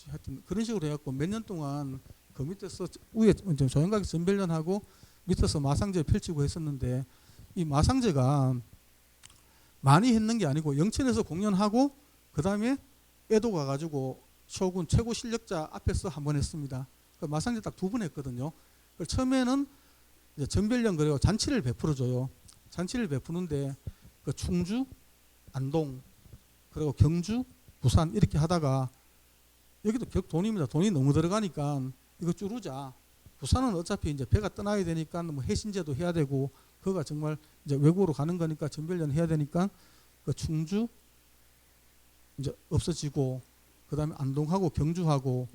하여튼 그런 식으로 해갖고 몇 년 동안 그 밑에서 위에 조양각이 전별련하고 밑에서 마상제 펼치고 했었는데 이 마상제가 많이 했는 게 아니고 영천에서 공연하고 그 다음에 에도 가가지고 쇼군 최고 실력자 앞에서 한 번 했습니다. 마상제 딱 2번 했거든요. 처음에는 이제 전별련 그리고 잔치를 베풀어줘요. 잔치를 베푸는데 그 충주, 안동, 그리고 경주, 부산 이렇게 하다가 여기도 돈입니다. 돈이 너무 들어가니까 이거 줄이자. 부산은 어차피 이제 배가 떠나야 되니까 뭐 해신제도 해야 되고 그거가 정말 이제 외국으로 가는 거니까 전별련 해야 되니까 그 충주 이제 없어지고 그 다음에 안동하고 경주하고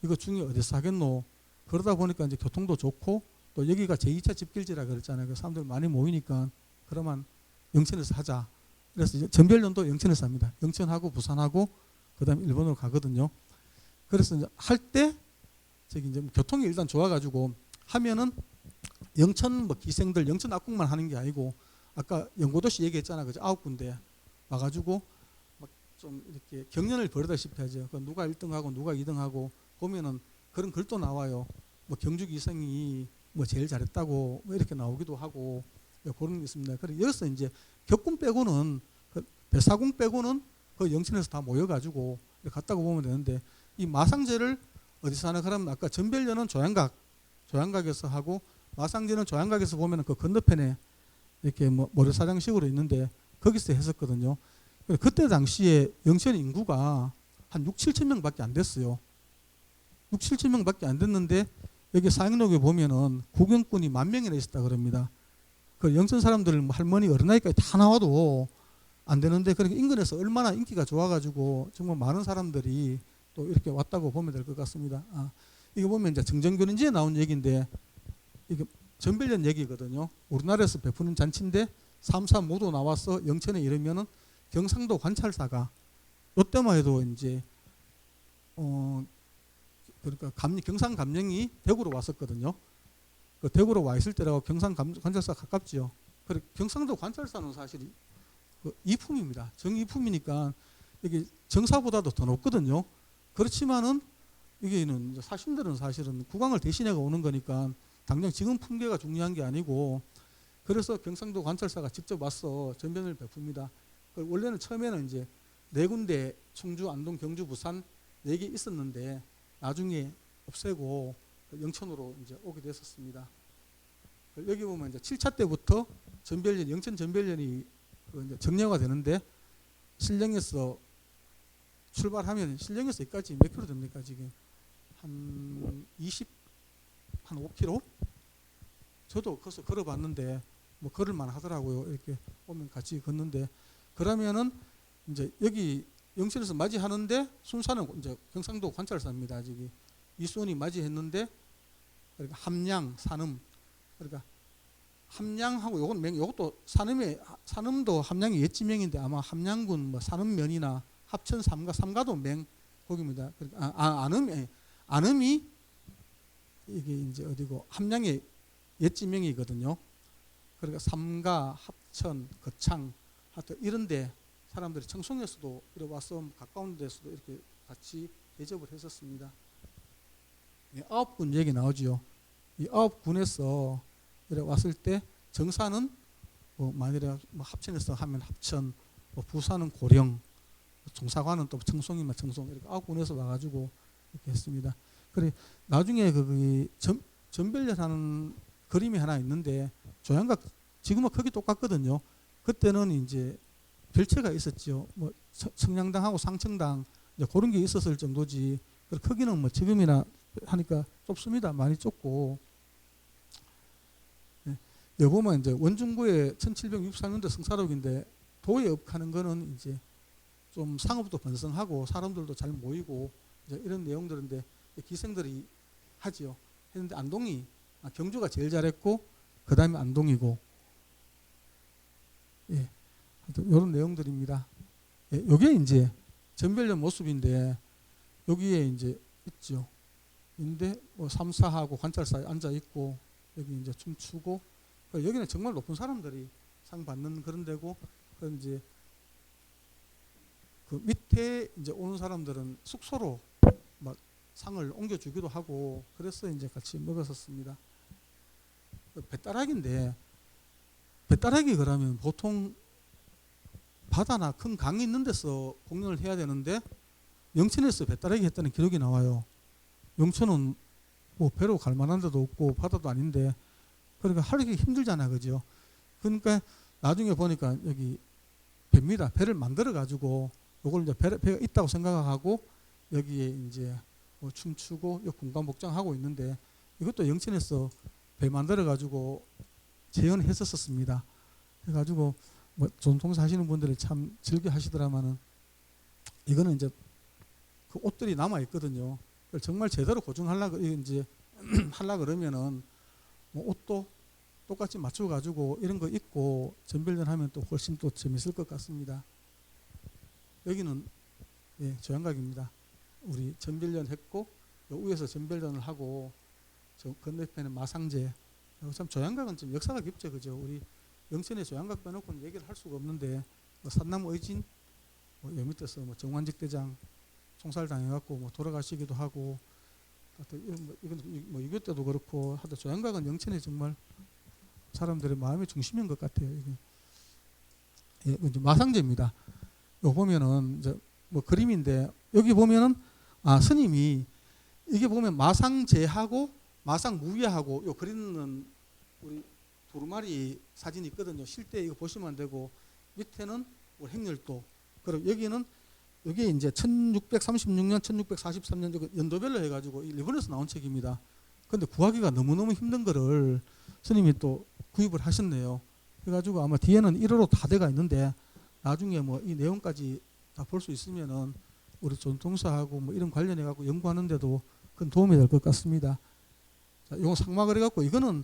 이거 중에 어디서 하겠노? 그러다 보니까 이제 교통도 좋고 또 여기가 제2차 집길지라 그랬잖아요. 그 사람들 많이 모이니까 그러면 영천에서 하자. 그래서 이제 전별련도 영천에서 합니다. 영천하고 부산하고 그 다음에 일본으로 가거든요. 그래서 이제 할 때 저기 이제 교통이 일단 좋아가지고 하면은 영천 뭐 기생들 영천 악국만 하는 게 아니고 아까 연고도시 얘기했잖아. 그죠? 9군데 와가지고 막 좀 이렇게 경연을 벌이다시피 하죠. 그 누가 1등하고 누가 2등하고 보면은 그런 글도 나와요. 뭐 경주 기생이 뭐 제일 잘했다고 뭐 이렇게 나오기도 하고 그런 게 있습니다. 그래서 여기서 이제 격군 빼고는 그 배사궁 빼고는 그 영천에서 다 모여가지고 갔다고 보면 되는데 이 마상제를 어디서 하나 그러면 아까 전별련은 조양각에서 하고 마상제는 조양각에서 보면은 그 건너편에 이렇게 뭐 모래사장식으로 있는데 거기서 했었거든요. 그때 당시에 영천 인구가 한 6, 7천 명밖에 안 됐어요. 6, 7천 명밖에 안 됐는데 여기 사행록에 보면은 구경꾼이 10,000명이나 있었다 그럽니다. 그 영천 사람들 뭐 할머니 어린아이까지 다 나와도 안 되는데 그러니까 인근에서 얼마나 인기가 좋아가지고 정말 많은 사람들이 또 이렇게 왔다고 보면 될 것 같습니다. 이거 보면 이제 정전교린지에 나온 얘기인데 이게 전별련 얘기거든요. 우리나라에서 베푸는 잔치인데 3사 모두 나와서 영천에 이르면은 경상도 관찰사가 이때만 해도 이제 그러니까 경상 감령이 대구로 왔었거든요. 그 대구로 와 있을 때라고 경상 관찰사 가깝지요. 그리고 경상도 관찰사는 사실 그 이품입니다. 정이품이니까 이게 정사보다도 더 높거든요. 그렇지만은 이게는 사신들은 사실은 국왕을 대신해가 오는 거니까 당장 지금 품계가 중요한 게 아니고 그래서 경상도 관찰사가 직접 와서 전변을 베풉니다. 원래는 처음에는 이제 4군데 충주, 안동, 경주, 부산 4개 있었는데 나중에 없애고 영천으로 이제 오게 됐었습니다. 여기 보면 이제 7차 때부터 전별련, 영천 전별련이 이제 정례화되는데 신령에서 출발하면 신령에서 여기까지 몇 킬로 됩니까 지금? 한 5km? 저도 거기서 걸어봤는데 뭐 걸을만 하더라고요. 이렇게 오면 같이 걷는데 그러면은 이제 여기 영천에서 맞이하는데 순사는 이제 경상도 관찰사입니다. 저기 이수원이 맞이했는데 그러니까 함양, 산음 그러니까 함양하고 요것도 산음도 함양이 옛 지명인데 아마 함양군 뭐 산음면이나 합천 삼가도 맹 거기입니다. 그러니까 안음이 이게 이제 어디고 함양의 옛 지명이거든요. 그러니까 삼가, 합천, 거창 하여튼 이런데 사람들이 청송에서도 이래 와서 가까운 데서도 이렇게 같이 대접을 했었습니다. 9군 얘기 나오지요. 이 9군에서 이래 왔을 때 정사는 뭐 만일에 뭐 합천에서 하면 합천, 뭐 부산은 고령, 종사관은 또 청송이면 청송 이렇게 9군에서 와가지고 이렇게 했습니다. 그래 나중에 그 전별련하는 그림이 하나 있는데 조양각 지금은 크기 똑같거든요. 그때는 이제 별채가 있었죠. 뭐 청량당하고 상청당 이제 그런 게 있었을 정도지. 크기는 뭐 지금이나 하니까 좁습니다. 많이 좁고. 네. 여기 보면 이제 원중구의 1764년도 성사록인데 도에 읍하는 거는 이제 좀 상업도 번성하고 사람들도 잘 모이고 이제 이런 내용들인데 기생들이 하지요. 했는데 안동이 경주가 제일 잘했고 그 다음에 안동이고 예, 이런 내용들입니다. 예, 요게 이제 전별련 모습인데 여기에 이제 있죠. 인데 뭐 3, 4하고 관찰사에 앉아 있고 여기 이제 춤추고 여기는 정말 높은 사람들이 상 받는 그런 데고 그 이제 그 밑에 이제 오는 사람들은 숙소로 막 상을 옮겨주기도 하고 그래서 이제 같이 먹었었습니다. 배따라기인데 배따라기 그러면 보통 바다나 큰 강이 있는 데서 공연을 해야 되는데 영천에서 배따라기 했다는 기록이 나와요. 영천은 뭐 배로 갈 만한 데도 없고 바다도 아닌데 그러니까 하기 힘들잖아, 그죠? 그러니까 나중에 보니까 여기 배입니다. 배를 만들어 가지고 요걸 이제 배가 있다고 생각하고 여기에 이제 뭐 춤추고 요 공간 복장하고 있는데 이것도 영천에서 배 만들어 가지고 재현했었습니다. 그래가지고 뭐 전통사 하시는 분들이 참 즐겨 하시더라마는 이거는 이제 그 옷들이 남아 있거든요. 그걸 정말 제대로 고증하려 이제 하려 그러면은 뭐 옷도 똑같이 맞춰 가지고 이런 거 입고 전별전 하면 또 훨씬 또 재밌을 것 같습니다. 여기는 예, 조향각입니다. 우리 전별전 했고 요 위에서 전별전을 하고 저 건너편에 마상제. 참 조향각은 좀 역사가 깊죠, 그죠? 우리 영천의 조향각 빼놓고는 얘기를 할 수가 없는데 뭐 산나무 의진, 뭐 여 밑에서 뭐 정관직 대장 총살 당해갖고 뭐 돌아가시기도 하고 또 이건 뭐 유교 때도 그렇고 하여튼 조향각은 영천에 정말 사람들의 마음의 중심인 것 같아요. 이게 예, 이제 마상제입니다. 요 보면은 이제 뭐 그림인데 여기 보면은 스님이 이게 보면 마상제하고 마상무예하고 요 그리는 우리 두루마리 사진이 있거든요. 실제 이거 보시면 되고 밑에는 우리 행렬도 그리고 여기는 이게 이제 1636년, 1643년 연도별로 해가지고 일본에서 나온 책입니다. 근데 구하기가 너무너무 힘든 거를 스님이 또 구입을 하셨네요. 그래가지고 아마 뒤에는 1호로 다 돼가 있는데 나중에 뭐 이 내용까지 다 볼 수 있으면은 우리 전통사하고 뭐 이런 관련해갖고 연구하는데도 큰 도움이 될 것 같습니다. 자, 이거 상막을 해갖고 이거는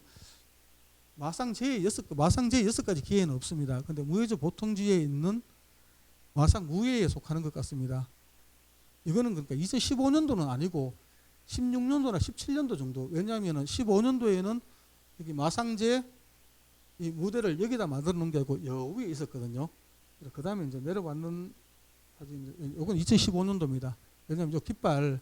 마상제의 6가지 기회는 없습니다. 근데 무예조 보통지에 있는 마상무예에 속하는 것 같습니다. 이거는 그러니까 2015년도는 아니고 16년도나 17년도 정도. 왜냐하면 15년도에는 여기 마상제 이 무대를 여기다 만들어 놓은 게 아니고 여 위에 있었거든요. 그 다음에 이제 내려왔는 사진, 요건 2015년도입니다. 왜냐하면 요 깃발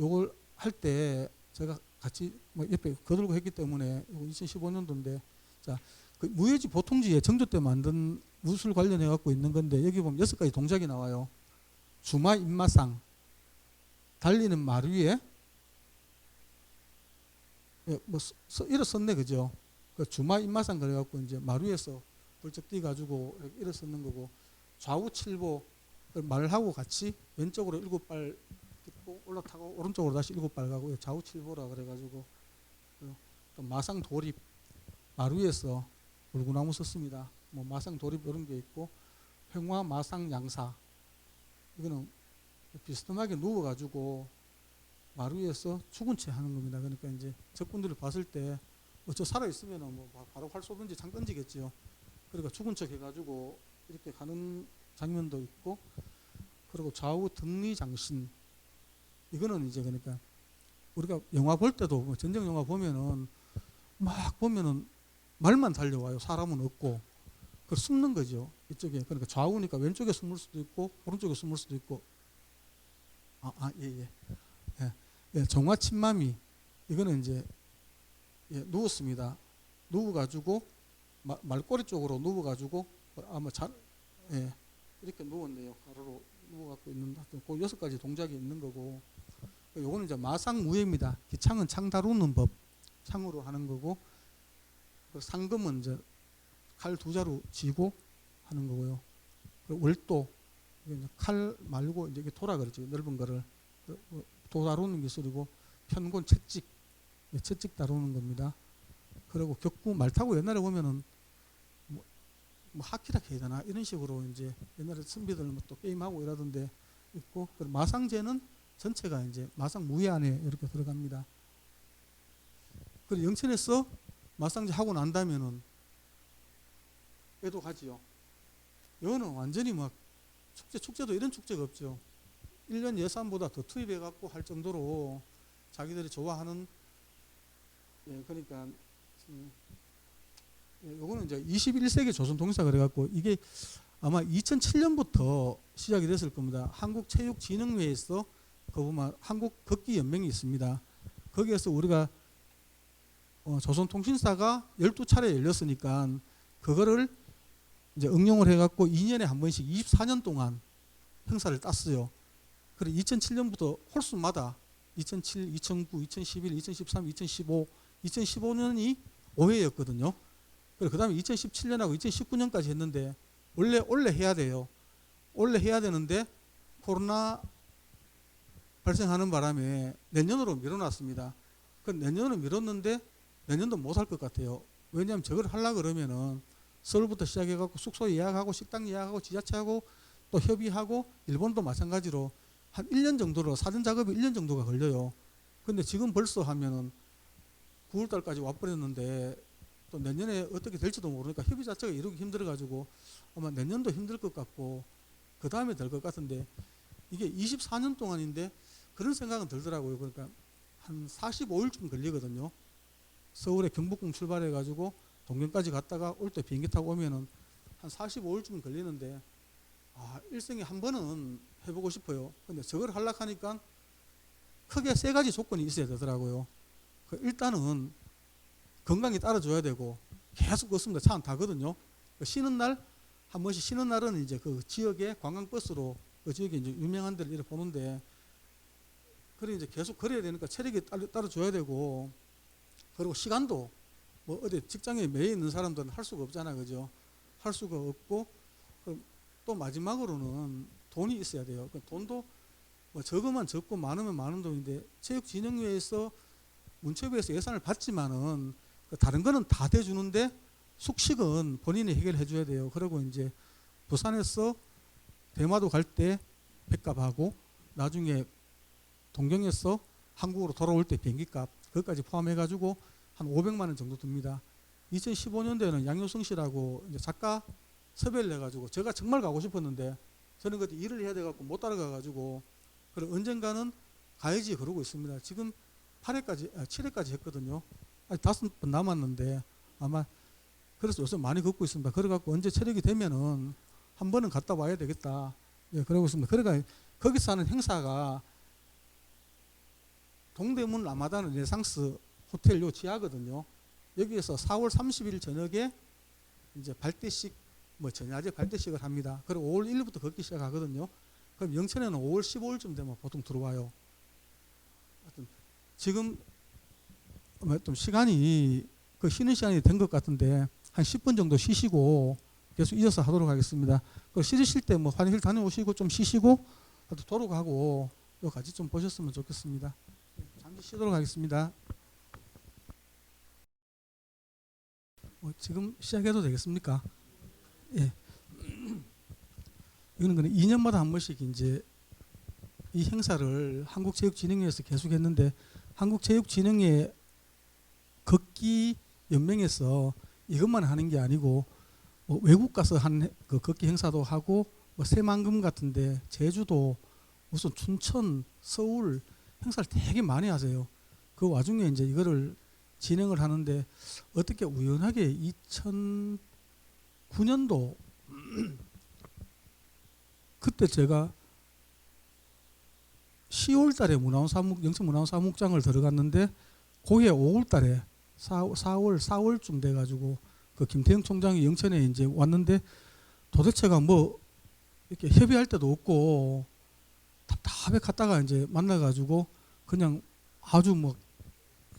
요걸 할 때 제가 같이 뭐 옆에 거들고 했기 때문에 이거 2015년도인데 자, 그 무예지 보통지에 정조 때 만든 무술 관련해 갖고 있는 건데 여기 보면 6가지 동작이 나와요. 주마 입마상, 달리는 말 위에 예, 뭐 일어섰네, 그죠? 그 주마 입마상 그래갖고 이제 말 위에서 벌쩍 뛰어가지고 이렇게 일어섰는 거고 좌우 칠보 말하고 같이 왼쪽으로 7발 딛고 올라타고 오른쪽으로 다시 7발 가고 좌우 칠보라 그래가지고 또 마상 도립 말 위에서 물구나무 썼습니다. 뭐 마상 도립 이런 게 있고 평화 마상 양사 이거는 비스듬하게 누워가지고 말 위에서 죽은 채 하는 겁니다. 그러니까 이제 적군들을 봤을 때 저 살아 있으면은 뭐 바로 활 쏘든지 창 던지겠지요. 그러니까 죽은 척 해가지고 이렇게 가는 장면도 있고 그리고 좌우 등리장신 이거는 이제 그러니까 우리가 영화 볼 때도 뭐 전쟁 영화 보면은 막 보면은 말만 달려와요. 사람은 없고 그 숨는 거죠. 이쪽에 그러니까 좌우니까 왼쪽에 숨을 수도 있고 오른쪽에 숨을 수도 있고 예, 정화 침맘이 이거는 이제 예, 누웠습니다. 누워가지고 말꼬리 쪽으로 누워가지고 아마 예, 이렇게 누웠네요. 가로로 누워갖고 있는 그 6가지 동작이 있는 거고 요거는 이제 마상무예입니다. 기창은 창 다루는 법 창으로 하는 거고 상금은 이제 칼 2자루 쥐고 하는 거고요. 월도 이제 칼 말고 이제 도라 그러죠. 넓은 거를 도 다루는 기술이고 편곤 채찍 채찍 다루는 겁니다. 그리고 격구 말 타고 옛날에 보면은 뭐 뭐 하키라 해야 되나 이런 식으로 이제 옛날에 선비들 뭐또 게임하고 이러던데 있고, 그리고 마상제는 전체가 이제 마상 무예 안에 이렇게 들어갑니다. 그리고 영천에서 마상제 하고 난 다음에는 애도 가지요. 여기는 완전히 막 축제도 이런 축제가 없죠. 1년 예산보다 더 투입해 갖고 할 정도로 자기들이 좋아하는, 예, 그러니까 예, 요거는 이제 21세기 조선 동사 그래 갖고 이게 아마 2007년부터 시작이 됐을 겁니다. 한국체육진흥회에서 그 보면 한국 걷기 연맹이 있습니다. 거기에서 우리가 조선통신사가 12차례 열렸으니까 그거를 이제 응용을 해갖고 2년에 한 번씩 24년 동안 행사를 땄어요. 그리고 2007년부터 홀수마다 2007, 2009, 2011, 2013, 2015, 2015년이 5회였거든요. 그리고 그 다음에 2017년하고 2019년까지 했는데 원래 해야 돼요. 원래 해야 되는데 코로나 발생하는 바람에 내년으로 미뤄놨습니다. 그 내년으로 미뤘는데 내년도 못 할 것 같아요. 왜냐하면 저걸 하려고 그러면은 서울부터 시작해갖고 숙소 예약하고 식당 예약하고 지자체하고 또 협의하고 일본도 마찬가지로 한 1년 정도로 사전 작업이 1년 정도가 걸려요. 근데 지금 벌써 하면은 9월달까지 와버렸는데 또 내년에 어떻게 될지도 모르니까 협의 자체가 이루기 힘들어가지고 아마 내년도 힘들 것 같고 그 다음에 될 것 같은데 이게 24년 동안인데 그런 생각은 들더라고요. 그러니까 한 45일쯤 걸리거든요. 서울에 경복궁 출발해가지고 동경까지 갔다가 올 때 비행기 타고 오면은 한 45일쯤 걸리는데 일생에 한 번은 해보고 싶어요. 근데 저걸 하려고 하니까 크게 세 가지 조건이 있어야 되더라고요. 일단은 건강이 따라줘야 되고 계속 걷습니다. 차 안 타거든요. 쉬는 날 한 번씩 쉬는 날은 이제 그 지역의 관광버스로 그 지역에 이제 유명한 데를 이렇게 보는데 그래 이제 계속 걸어야 되니까 체력이 따라줘야 되고 그리고 시간도 뭐 어디 직장에 매여 있는 사람들은 할 수가 없잖아, 그죠? 할 수가 없고 또 마지막으로는 돈이 있어야 돼요. 돈도 뭐 적으면 적고 많으면 많은 돈인데 체육진흥회에서 문체부에서 예산을 받지만은 다른 거는 다 대주는데 숙식은 본인이 해결해 줘야 돼요. 그리고 이제 부산에서 대마도 갈 때 백값하고 나중에 동경에서 한국으로 돌아올 때 비행기값 그것까지 포함해 가지고 한 500만 원 정도 듭니다. 2015년도에는 양효성 씨라고 이제 작가 섭외를 해가지고 제가 정말 가고 싶었는데 저는 그때 일을 해야 돼갖고 못 따라가가지고 그리고 언젠가는 가야지 그러고 있습니다. 지금 8회까지 7회까지 했거든요. 아직 5번 남았는데 아마 그래서 요새 많이 걷고 있습니다. 그래갖고 언제 체력이 되면은 한 번은 갔다 와야 되겠다. 예, 그러고 있습니다. 그러니까 거기서 하는 행사가 동대문 라마다 르네상스 호텔 요 지하거든요. 여기에서 4월 30일 저녁에 이제 발대식 뭐 전야제 발대식을 합니다. 그리고 5월 1일부터 걷기 시작하거든요. 그럼 영천에는 5월 15일쯤 되면 보통 들어와요. 하여튼 지금 좀 시간이 그 쉬는 시간이 된 것 같은데 한 10분 정도 쉬시고 계속 이어서 하도록 하겠습니다. 그 쉬실 때 뭐 화장실 다녀오시고 좀 쉬시고 도록 하고 요 같이 좀 보셨으면 좋겠습니다. 잠시 쉬도록 하겠습니다. 지금 시작해도 되겠습니까? 예. 이거는 그냥 2년마다 한 번씩 이제 이 행사를 한국체육진흥회에서 계속했는데 한국체육진흥회 걷기 연맹에서 이것만 하는 게 아니고 뭐 외국 가서 한 그 걷기 행사도 하고 뭐 새만금 같은데 제주도 무슨 춘천 서울 행사를 되게 많이 하세요. 그 와중에 이제 이거를 진행을 하는데 어떻게 우연하게 2009년도 그때 제가 10월 달에 영천 문화원사무국장을 들어갔는데 그해 5월 달에 4월쯤 돼가지고 그 김태형 총장이 영천에 이제 왔는데 도대체가 뭐 이렇게 협의할 때도 없고 답답해 갔다가 이제 만나가지고 그냥 아주 뭐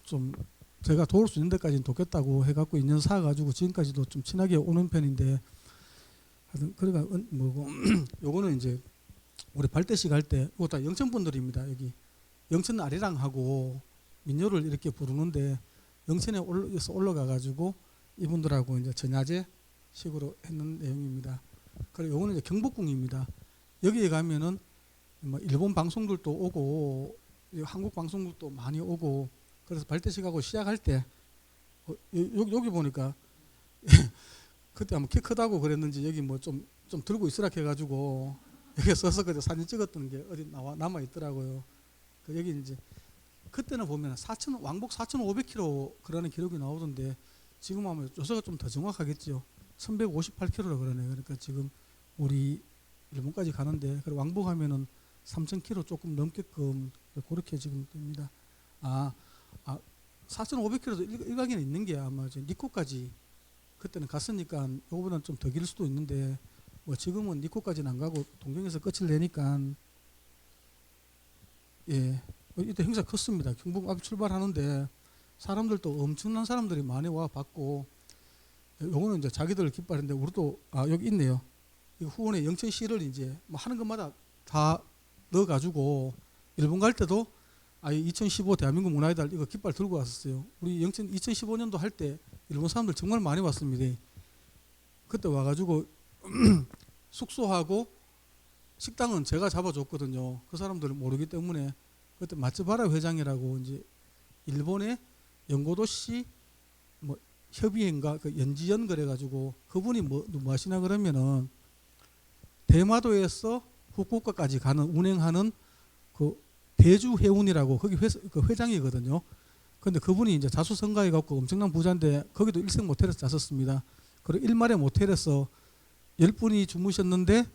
좀 제가 도울 수 있는 데까지는 돕겠다고 해갖고 인연 사가지고 지금까지도 좀 친하게 오는 편인데 하여튼 그러니까 뭐고 요거는 이제 우리 발대식 할 때 이거 다 영천 분들입니다. 여기 영천 아리랑하고 민요를 이렇게 부르는데 영천에 올라가가지고 이분들하고 이제 전야제 식으로 했는 내용입니다. 그리고 요거는 이제 경복궁입니다. 여기에 가면은 뭐 일본 방송들도 오고 한국 방송국도 많이 오고 그래서 발대식하고 시작할 때 여기 보니까 그때 아마 키 크다고 그랬는지 여기 뭐 좀 들고 있으라 해가지고 여기 서서 그때 사진 찍었던 게 어디 남아 있더라고요. 여기 이제 그때는 보면 왕복 4,500km 그러는 기록이 나오던데 지금 하면 요새가 좀 더 정확하겠죠. 1,158km라 그러네. 그러니까 지금 우리 일본까지 가는데 그리고 왕복하면은 3,000km 조금 넘게끔 그렇게 지금 됩니다. 4,500km도 일각에는 있는 게 아마 니코까지 그때는 갔으니까 요거보다는 좀 더 길 수도 있는데 뭐 지금은 니코까지는 안 가고 동경에서 끝을 내니까 예 이때 행사 컸습니다. 경복 앞 출발하는데 사람들도 엄청난 사람들이 많이 와 봤고 요거는 이제 자기들 깃발인데 우리도 여기 있네요. 이 후원의 영천시를 이제 뭐 하는 것마다 다 넣어가지고 일본 갈 때도 2015 대한민국 문화의 달 이거 깃발 들고 왔었어요. 우리 2015년도 할 때 일본 사람들 정말 많이 왔습니다. 그때 와가지고 숙소하고 식당은 제가 잡아줬거든요. 그 사람들은 모르기 때문에 그때 마츠바라 회장이라고 이제 일본의 연고도시 뭐 협의회인가 그 연지연 그래가지고 그분이 뭐 하시나 그러면은 대마도에서 후쿠오카까지 가는 운행하는 그 대주해운이라고 거기 그 회장이거든요. 근데 그분이 이제 자수성가해 갖고 엄청난 부자인데 거기도 일생 모텔에서 잤었습니다. 그리고 일말의 모텔에서 10분이 주무셨는데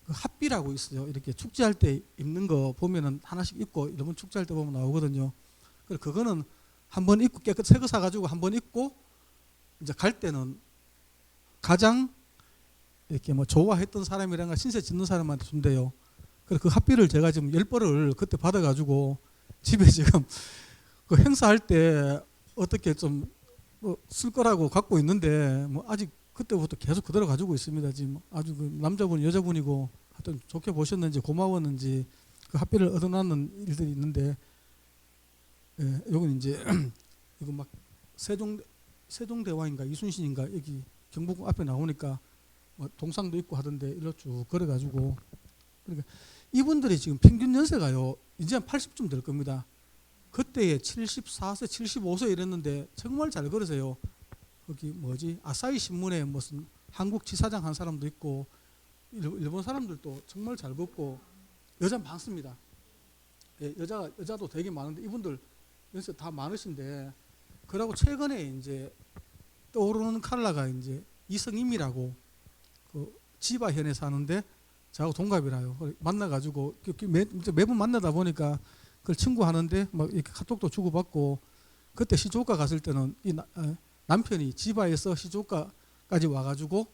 그 핫비라고 있어요. 이렇게 축제할 때 입는 거 보면은 하나씩 입고 일본 축제할 때 보면 나오거든요. 그래서 그거는 한번 입고 깨끗 새 거 사가지고 한번 입고 이제 갈 때는 가장 이렇게 뭐 좋아했던 사람이랑가 신세 짓는 사람한테 준대요. 그래서 그 핫비를 제가 지금 10벌을 그때 받아가지고 집에 지금 그 행사할 때 어떻게 좀 뭐 쓸 거라고 갖고 있는데 뭐 아직 그때부터 계속 그대로 가지고 있습니다. 지금 아주 그 남자분 여자분이고 하여튼 좋게 보셨는지 고마웠는지 그 핫비를 얻어놨는 일들이 있는데 예, 요건 이제 이거 막 세종대왕인가 이순신인가 여기 경복궁 앞에 나오니까 뭐 동상도 있고 하던데 일로 쭉 걸어가지고 그러니까 이분들이 지금 평균 연세가요 이제 한 80쯤 될 겁니다. 그때에 74세, 75세 이랬는데 정말 잘 걸으세요. 거기 뭐지 아사히 신문에 무슨 한국 지사장 한 사람도 있고 일본 사람들도 정말 잘 걷고 여자 많습니다. 예, 여자도 되게 많은데 이분들 연세 다 많으신데 그러고 최근에 이제 떠오르는 컬러가 이제 이성임이라고 그 지바현에 사는데 저하고 동갑이라요. 만나가지고 매번 만나다 보니까 그걸 친구하는데 막 이렇게 카톡도 주고받고 그때 시조오카 갔을 때는 이 남편이 지바에서 시조오카까지 와가지고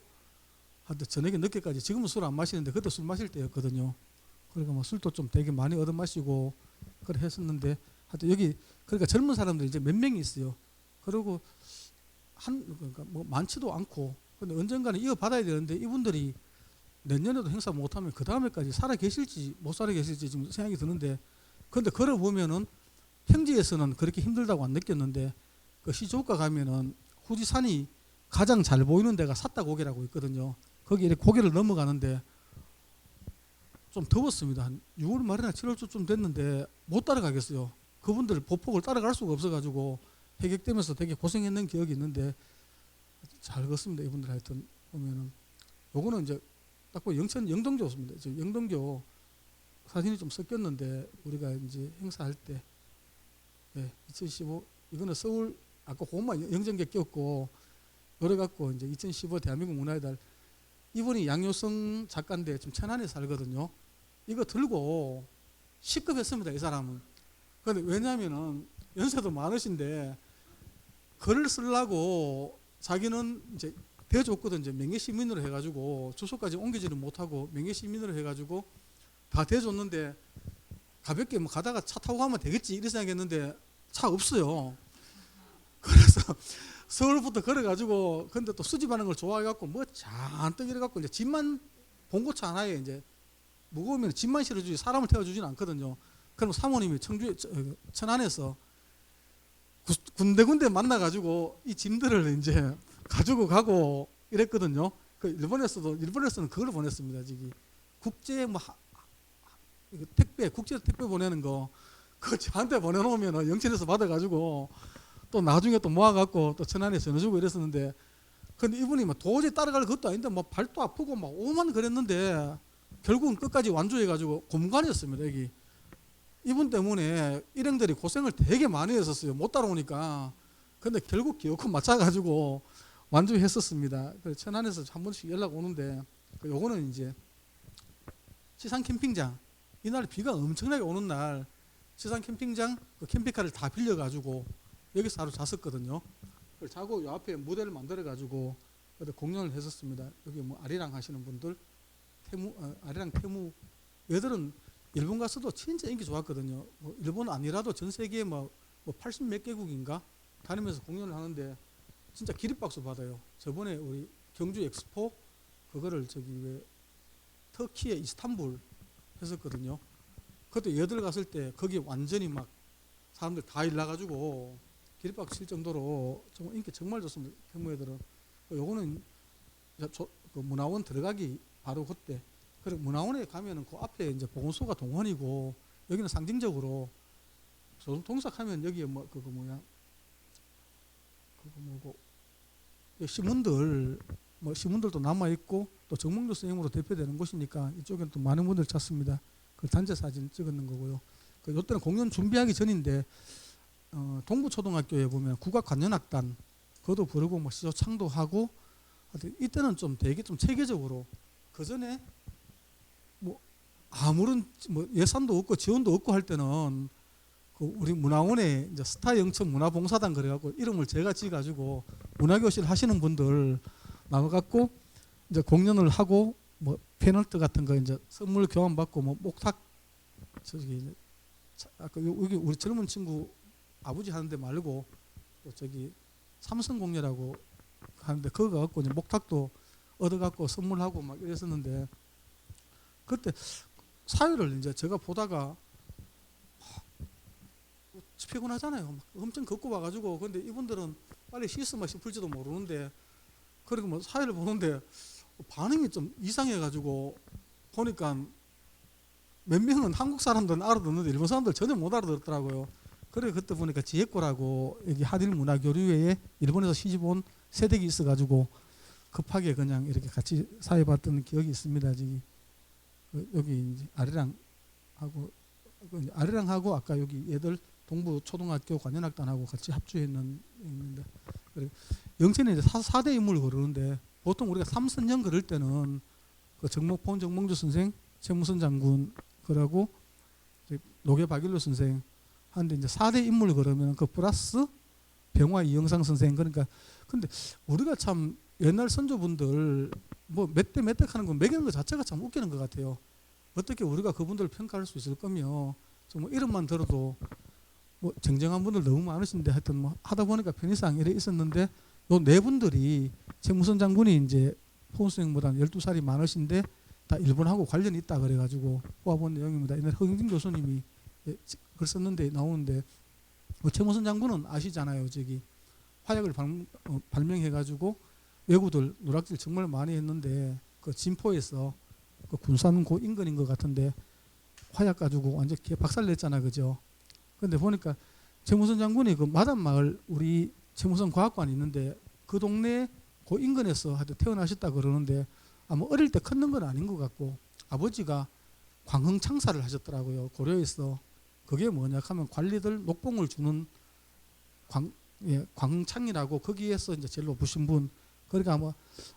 하여튼 저녁에 늦게까지 지금은 술 안 마시는데 그때 술 마실 때였거든요. 그러니까 뭐 술도 좀 되게 많이 얻어 마시고 그래 했었는데 하여튼 여기 그러니까 젊은 사람들이 이제 몇 명이 있어요. 그리고 그러니까 뭐 많지도 않고 근데 언젠가는 이어받아야 되는데 이분들이 내년에도 행사 못하면 그 다음에까지 살아 계실지 못 살아 계실지 지금 생각이 드는데 근데 걸어보면은 평지에서는 그렇게 힘들다고 안 느꼈는데 그 시조오카 가면은 후지산이 가장 잘 보이는 데가 사타고개라고 있거든요. 거기 이렇게 고개를 넘어가는데 좀 더웠습니다. 한 6월 말이나 7월 초쯤 됐는데 못 따라가겠어요. 그분들 보폭을 따라갈 수가 없어가지고 해격되면서 되게 고생했는 기억이 있는데 잘 걷습니다. 이분들 하여튼 보면은 요거는 이제 딱 보면 영동교입니다. 지금 영동교 사진이 좀 섞였는데 우리가 이제 행사할 때 2015 이거는 서울 아까 그것만 영정계 꼈고 요래 갖고 이제 2015 대한민국 문화의 달 이분이 양효성 작가인데 지금 천안에 살거든요. 이거 들고 시급했습니다. 이 사람은. 그런데 왜냐하면은 연세도 많으신데 글을 쓰려고 자기는 이제 대줬거든. 이제 명예시민으로 해가지고 주소까지 옮기지는 못하고 명예시민으로 해가지고 다 대줬는데 가볍게 뭐 가다가 차 타고 가면 되겠지 이렇게 생각했는데 차 없어요. 그래서 서울부터 걸어가지고 근데 또 수집하는 걸 좋아해갖고 뭐 잔뜩 이래갖고 이제 짐만 봉고차 하나에 이제 무거우면 짐만 실어주지 사람을 태워주지는 않거든요. 그럼 사모님이 천안에서 군데군데 만나가지고 이 짐들을 이제 가지고 가고 이랬거든요. 그 일본에서는 그걸 보냈습니다. 저기 국제 뭐 이거 택배 국제 택배 보내는 거 그거 저한테 보내놓으면 영천에서 받아가지고 또 나중에 또 모아갖고 또 천안에 전해주고 이랬었는데, 근데 이분이 막 도저히 따라갈 것도 아닌데 막 발도 아프고 막 오만 그랬는데 결국은 끝까지 완주해가지고 고문관이었습니다. 여기 이분 때문에 일행들이 고생을 되게 많이 했었어요. 못 따라오니까. 근데 결국 기어코 맞춰가지고 완주했었습니다. 그래서 천안에서 한 번씩 연락 오는데, 요거는 이제 지상 캠핑장, 이날 비가 엄청나게 오는 날 지상 캠핑장 그 캠핑카를 다 빌려가지고 여기서 하루 잤었거든요. 그래서 자고 요 앞에 무대를 만들어가지고 공연을 했었습니다. 여기 뭐 아리랑 하시는 분들, 아리랑 태무, 얘들은 일본 가서도 진짜 인기 좋았거든요. 뭐 일본 아니라도 전 세계에 뭐 80 몇 개국인가 다니면서 공연을 하는데 진짜 기립박수 받아요. 저번에 우리 경주 엑스포 그거를 저기 왜 터키의 이스탄불 했었거든요. 그때 얘들 갔을 때 거기 완전히 막 사람들 다 일나가지고 기립박수 칠 정도로 정말 인기 정말 좋습니다. 태무 애들은. 요거는 그 문화원 들어가기 바로 그때. 그리고 문화원에 가면은 그 앞에 이제 보건소가 동원이고, 여기는 상징적으로 동작하면 여기에 뭐 그거 뭐야 그거 뭐고 시문들도 남아 있고 또 정몽주 선생님으로 대표되는 곳이니까 이쪽에는 또 많은 분들 찾습니다. 그 단체 사진 찍었는 거고요. 그 이때는 공연 준비하기 전인데 동부초등학교에 보면 국악관현악단 그것도 부르고 뭐 시조창도 하고, 이때는 좀 되게 좀 체계적으로, 그 전에 뭐 아무런 뭐 예산도 없고 지원도 없고 할 때는 그 우리 문화원에 이제 스타 영천 문화봉사단 그래갖고 이름을 제가 지어가지고 문화교실 하시는 분들 나와갖고 이제 공연을 하고 뭐 페널트 같은 거 이제 선물 교환 받고 뭐 목탁 저기 아까 여기 우리 젊은 친구 아버지 하는데 말고 또 저기 삼성공예라고 하는데 그거 갖고 이제 목탁도 얻어갖고 선물하고 막 이랬었는데, 그때 사회를 이제 제가 보다가 피곤하잖아요. 막 엄청 걷고 와가지고, 근데 이분들은 빨리 씻으면 싶을지도 모르는데, 그리고 뭐 사회를 보는데 반응이 좀 이상해가지고 보니까 몇 명은 한국 사람들은 알아듣는데 일본 사람들 전혀 못 알아듣더라고요. 그래 그때 보니까 지혜코라고 여기 한일문화교류회에 일본에서 시집온 세댁이 있어가지고 급하게 그냥 이렇게 같이 사회 봤던 기억이 있습니다. 여기 이제 아리랑하고 아까 여기 얘들 동부 초등학교 관현악단하고 같이 합주했는데, 영천에 이제 4대 인물을 거르는데 보통 우리가 삼선령 그럴 때는 그 정몽주 선생, 최무선 장군 그러고 노계 박일로 선생 하는데, 이제 4대 인물을 걸으면 그 플러스 병화 이영상 선생. 그러니까 근데 우리가 참 옛날 선조분들 뭐 몇 대 몇 대 하는 거 매기는 것 자체가 참 웃기는 것 같아요. 어떻게 우리가 그분들을 평가할 수 있을 거며, 뭐 이름만 들어도 뭐 쟁쟁한 분들 너무 많으신데 하여튼 뭐 하다 보니까 편의상 이래 있었는데, 요 네 분들이 최무선 장군이 이제 포은 선생보다 12살이 많으신데 다 일본하고 관련이 있다 그래가지고 뽑아본 내용입니다. 옛날 허경진 교수님이 글 썼는데 나오는데, 최무선 장군은 아시잖아요. 저기 화약을 발명해가지고 외구들 누락질 정말 많이 했는데 그 진포에서 그 군산고 인근인 것 같은데 화약 가지고 완전 박살냈잖아, 그죠? 근데 보니까 최무선 장군이 그 마담마을 우리 최무선 과학관이 있는데 그 동네 그 인근에서 하여튼 태어나셨다 그러는데, 아마 어릴 때 컸는 건 아닌 것 같고 아버지가 광흥창사를 하셨더라고요, 고려에서. 그게 뭐냐 하면 관리들 녹봉을 주는 광흥창이라고, 거기에서 이제 제일 높으신 분. 그러니까 아마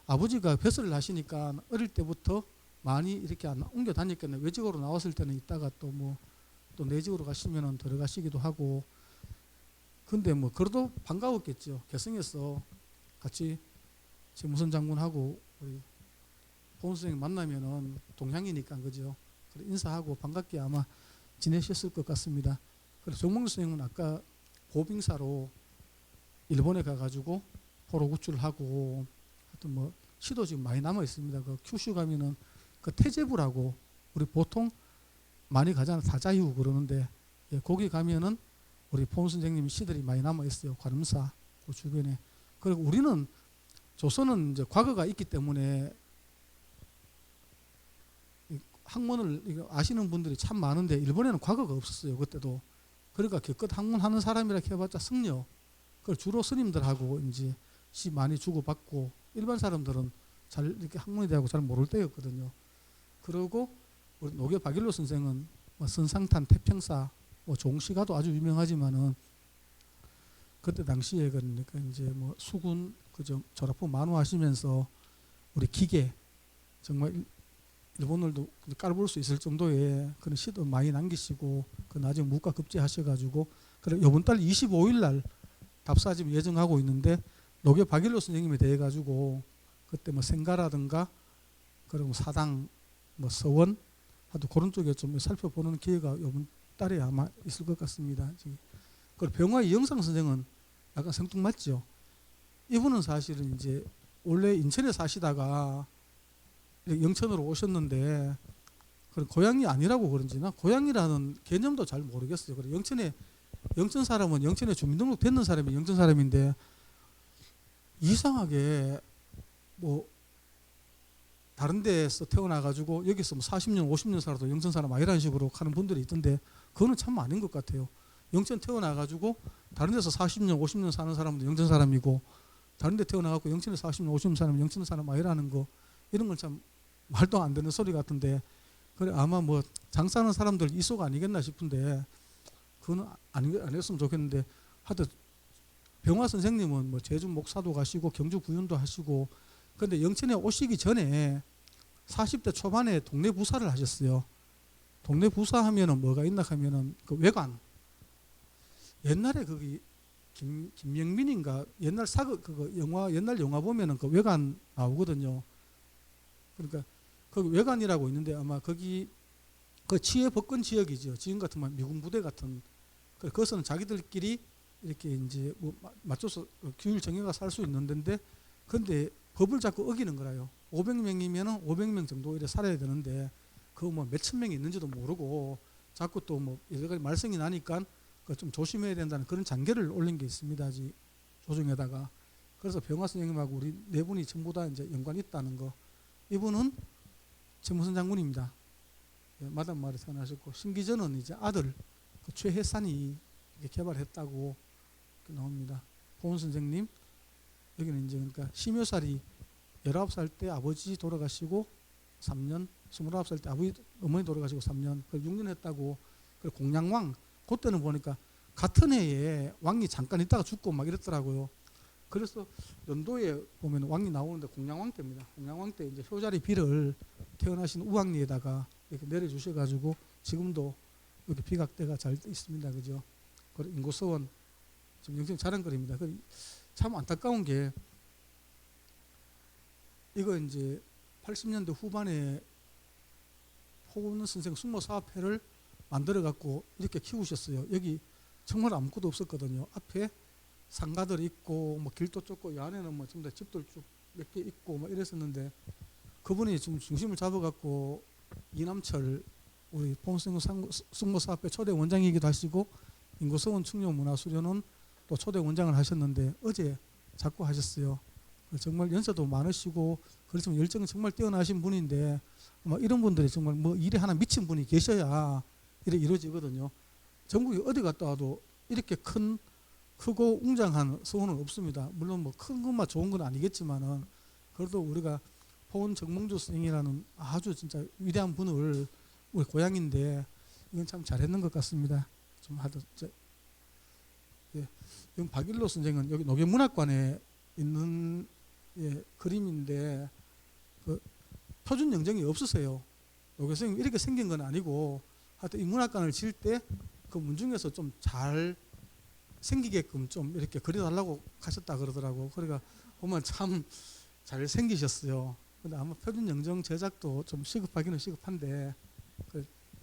아버지가 벼슬을 하시니까 어릴 때부터 많이 이렇게 옮겨 다녔겠네. 외직으로 나왔을 때는 있다가 또 뭐 또 내직으로 가시면은 들어가시기도 하고. 근데 뭐 그래도 반가웠겠죠. 개성에서 같이 최무선 장군하고 우리 포은 선생님 만나면은 동향이니까, 그죠? 그래 인사하고 반갑게 아마 지내셨을 것 같습니다. 그래서 정몽주 선생님은 아까 고빙사로 일본에 가가지고 포로 구출하고 하여튼 뭐 시도 지금 많이 남아 있습니다. 그 큐슈 가면은 그 태제부라고 우리 보통 많이 가잖아요. 사자이후 그러는데, 예, 거기 가면은 우리 포은 선생님 시들이 많이 남아 있어요. 관음사 그 주변에. 그리고 우리는 조선은 이제 과거가 있기 때문에 학문을 아시는 분들이 참 많은데 일본에는 과거가 없었어요. 그때도. 그러니까 기껏 학문하는 사람이라 해봤자 승려. 그걸 주로 스님들하고 이제 시 많이 주고받고 일반 사람들은 잘 이렇게 학문에 대하고 잘 모를 때였거든요. 그리고 우리 노계 박일로 선생은 뭐 선상탄, 태평사, 뭐 종시가도 아주 유명하지만은 그때 당시에 그러니까 이제 뭐 수군 그저 졸업후 만우하시면서 우리 기계 정말 일본어도 깔아볼 수 있을 정도의 그런 시도 많이 남기시고 그 나중에 문과 급제하셔가지고 그래 이번 달 25일 날 답사 지금 예정하고 있는데 노계 박일로 선생님에 대해 가지고 그때 뭐 생가라든가 그리고 사당 뭐 서원 하도 그런 쪽에 좀 살펴보는 기회가 이번 달에 아마 있을 것 같습니다. 그리고 병화 이영상 선생은 약간 생뚱맞죠. 이분은 사실은 이제 원래 인천에 사시다가 영천으로 오셨는데 고향이 아니라고 그런지나 고향이라는 개념도 잘 모르겠어요. 그래 영천 사람은 영천에 주민등록 됐는 사람이 영천 사람인데 이상하게 뭐 다른 데서 태어나가지고 여기서 뭐 40년 50년 살아도 영천 사람 아니라는 식으로 하는 분들이 있던데 그거는 참 아닌 것 같아요. 영천 태어나가지고 다른 데서 40년 50년 사는 사람도 영천 사람이고 다른 데 태어나가고 영천에 40년 50년 사람은 영천 사람 아니라는 거 이런 건 참 말도 안 되는 소리 같은데 그래 아마 뭐 장사하는 사람들 이속 아니겠나 싶은데 그거는 안 했으면 좋겠는데 하여튼 병화 선생님은 뭐 제주 목사도 가시고 경주 부윤도 하시고 그런데 영천에 오시기 전에 40대 초반에 동네 부사를 하셨어요. 동네 부사 하면은 뭐가 있나 하면은 그 외관 옛날에 거기 김영민인가 옛날 사극 그거 영화 옛날 영화 보면은 그 외관 나오거든요. 그러니까 거기 외관이라고 있는데 아마 거기 그 치해 법권 지역이죠. 지금 같으면 미군 부대 같은 그것은 자기들끼리 이렇게 이제 뭐 맞춰서 규율 정해가 살 수 있는 데인데 근데 법을 자꾸 어기는 거라요. 500명이면은 500명 정도 이래 살아야 되는데 그거 뭐 몇천 명이 있는지도 모르고 자꾸 또 뭐 여러 가지 말썽이 나니까 좀 조심해야 된다는 그런 장계를 올린 게 있습니다. 아직 조정에다가 그래서 병화 선생님하고 우리 네 분이 전부 다 이제 연관이 있다는 거. 이분은 최무선 장군입니다. 예, 마담마을에 태어나셨고 신기전은 이제 아들 그 최혜산이 개발했다고 나옵니다. 보은 선생님 여기는 이제 그러니까 심효살이 19살 때 아버지 돌아가시고 3년 29살 때 어머니 돌아가시고 3년 그 6년 했다고 그리고 공양왕 그때는 보니까 같은 해에 왕이 잠깐 있다가 죽고 막 이랬더라고요. 그래서 연도에 보면 왕이 나오는데 공양왕 때입니다. 공양왕 때 이제 효자리 비를 태어나신 우왕리에다가 이렇게 내려주셔가지고 지금도 이렇게 비각대가 잘 있습니다. 그죠? 그리고 인고서원 지금 영생 자랑거리입니다. 참 안타까운 게 이거 이제 80년대 후반에 호은 선생 숙모사업회를 만들어 갖고 이렇게 키우셨어요. 여기 정말 아무것도 없었거든요. 앞에 상가들 있고 뭐 길도 좁고 이 안에는 뭐 전부 다 집들 쭉 몇 개 있고 뭐 이랬었는데 그분이 좀 중심을 잡아갖고 이남철 우리 보은선생 숙모사업회 초대 원장이기도 하시고 인구서원 충녕문화수련원 또 초대 원장을 하셨는데 어제 자꾸 하셨어요. 정말 연세도 많으시고 그렇지만 열정은 정말 뛰어나신 분인데 뭐 이런 분들이 정말 뭐 일에 하나 미친 분이 계셔야 이래 이루어지거든요. 전국에 어디 갔다 와도 이렇게 크고 웅장한 서원은 없습니다. 물론 뭐 큰 것만 좋은 건 아니겠지만은 그래도 우리가 포은 정몽주 선생이라는 아주 진짜 위대한 분을 우리 고향인데 이건 참 잘했는 것 같습니다. 좀 하도 예, 여기 박일로 선생은 여기 노계문학관에 있는 예, 그림인데 그 표준 영정이 없으세요. 노계 선생님 이렇게 생긴 건 아니고 하여튼 이 문학관을 지을 때 그 문중에서 좀 잘 생기게끔 좀 이렇게 그려달라고 하셨다 그러더라고. 그러니까 보면 참 잘 생기셨어요. 근데 아마 표준 영정 제작도 좀 시급하기는 시급한데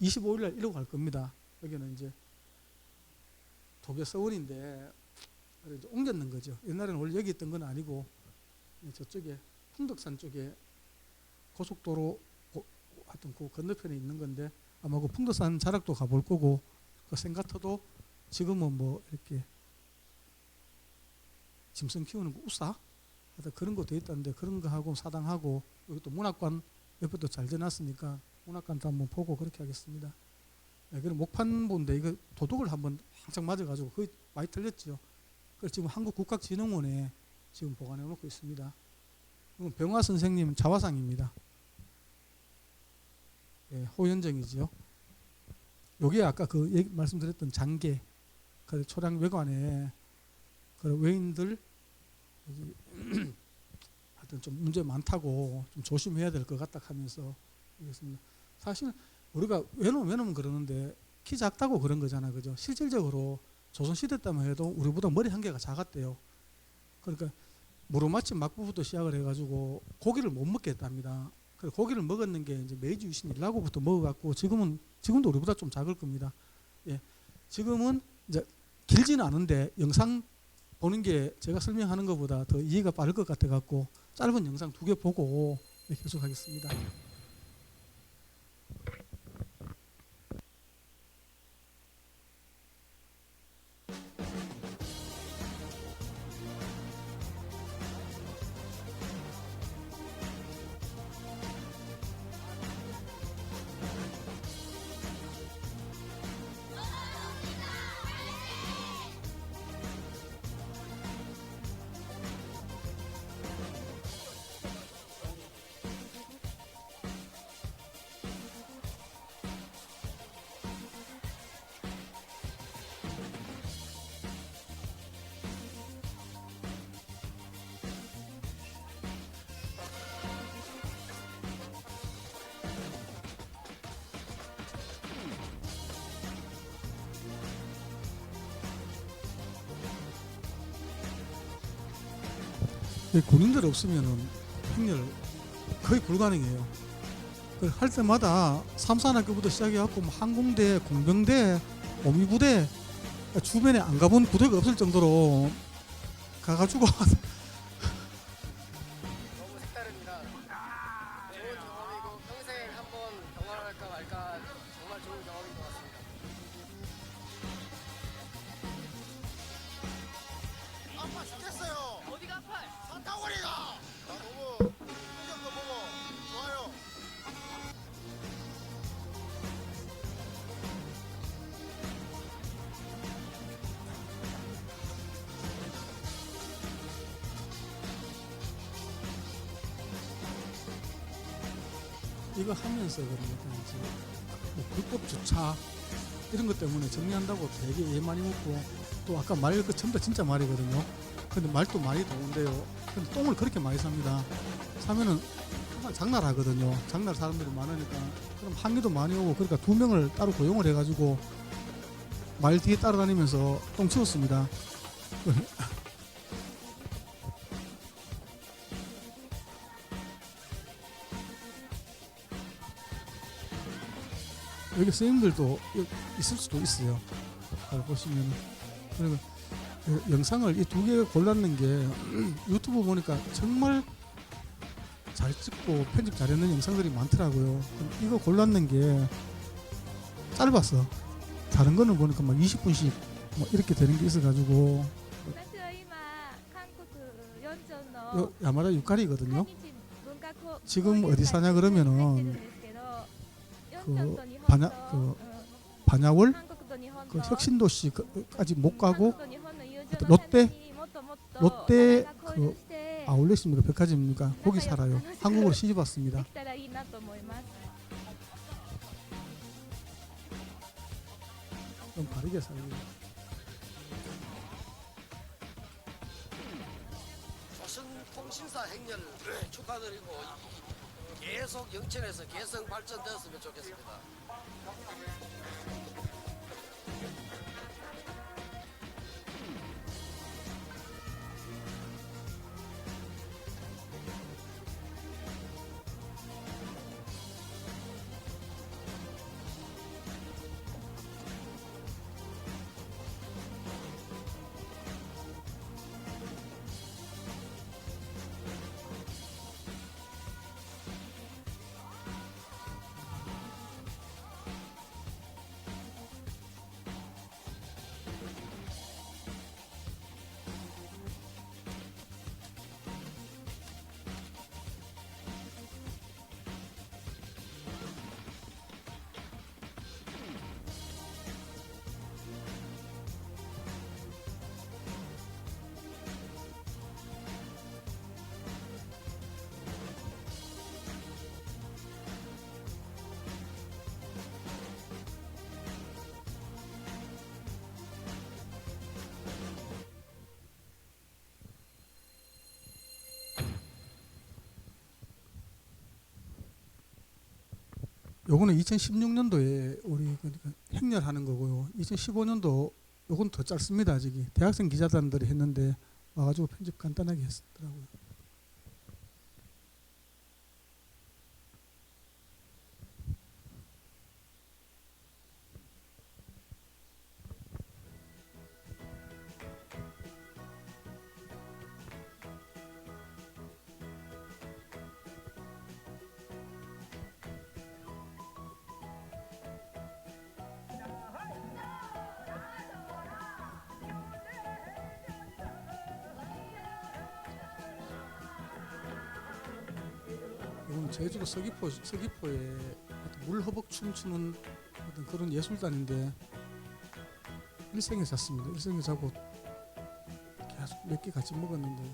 25일 날 이러고 갈 겁니다. 여기는 이제 도계 서원인데 이제 옮겼는 거죠. 옛날에는 원래 여기 있던 건 아니고 저쪽에 풍덕산 쪽에 고속도로 하여튼 그 건너편에 있는 건데 아마 그 풍덕산 자락도 가볼 거고 그 생가터도 지금은 뭐 이렇게 짐승 키우는 거 우사 하여튼 그런 거 돼 있다는데 그런 거 하고 사당하고 여기 또 문학관 옆에도 잘 지어놨으니까 문학관도 한번 보고 그렇게 하겠습니다. 네, 그럼 목판본데 이거 도둑을 한번 항상 맞아가지고 거의 많이 틀렸죠. 그래서 지금 한국국학진흥원에 지금 보관해 놓고 있습니다. 이건 병화 선생님 자화상입니다. 예, 호연정이지요. 요게 아까 그 얘기 말씀드렸던 장계, 그 초량 외관에 그 외인들 하여튼 좀 문제 많다고 좀 조심해야 될 것 같다 하면서 이겼습니다. 사실 우리가 외놈 그러는데 키 작다고 그런 거잖아, 그죠? 실질적으로 조선시대 때만 해도 우리보다 머리 한 개가 작았대요. 그러니까 무릎맞춤 막부부터 시작을 해가지고 고기를 못 먹겠답니다. 그래서 고기를 먹었는 게 이제 메이지 유신 일라고부터 먹어갖고 지금도 우리보다 좀 작을 겁니다. 예, 지금은 이제 길지는 않은데 영상 보는 게 제가 설명하는 것보다 더 이해가 빠를 것 같아갖고 짧은 영상 2개 보고 계속 하겠습니다. 군인들 없으면은 행렬 거의 불가능해요. 할 때마다 삼산학교부터 시작해갖고 뭐 항공대, 공병대, 오미부대 주변에 안 가본 부대가 없을 정도로 가가지고 너무 색다릅니다. 좋은 경험이고 평생 한번 경험할까 말까 정말 좋은 경험인 것 같습니다. 아파 죽겠어요. 어디가 아파요? 산타고리가. 나 너무 풍경도 보고 좋아요. 이거 하면서 그러니까 이제 뭐 불법 주차 이런 것 때문에 정리한다고 되게 예 많이 먹고 또 아까 말 그 전부 다 진짜 말이거든요. 근데 말도 많이 더운데요. 근데 똥을 그렇게 많이 삽니다. 사면은 항상 장날하거든요. 장날 사람들이 많으니까 그럼 항의도 많이 오고 그러니까 2명을 따로 고용을 해가지고 말 뒤에 따라다니면서 똥 치웠습니다. 여기 선생님들도 있을 수도 있어요. 잘 보시면. 그리고 그 영상을 이 2개 골랐는 게 유튜브 보니까 정말 잘 찍고 편집 잘했는 영상들이 많더라고요. 이거 골랐는 게 짧았어. 다른 거는 보니까 막 20분씩 뭐 이렇게 되는 게 있어가지고 요 야마다 유카리거든요. 지금 어디 사냐 그러면은 그 반야월 그 혁신도시까지 못 가고 롯데 그 아울렛입니까 백화점입니까 거기 살아요. 한국으로 시집 왔습니다. 좀 다르게 살고. 조선통신사 행렬 축하드리고 계속 영천에서 개성 발전되었으면 좋겠습니다. 요거는 2016년도에 우리 그러니까 행렬하는 거고요. 2015년도 요건 더 짧습니다. 아직이 대학생 기자단들이 했는데 와가지고 편집 간단하게 했더라고요. 이건 제주도 서귀포에 어떤 물허벅 춤추는 어떤 그런 예술단인데 일생에 잤습니다. 일생에 자고 계속 몇 개 같이 먹었는데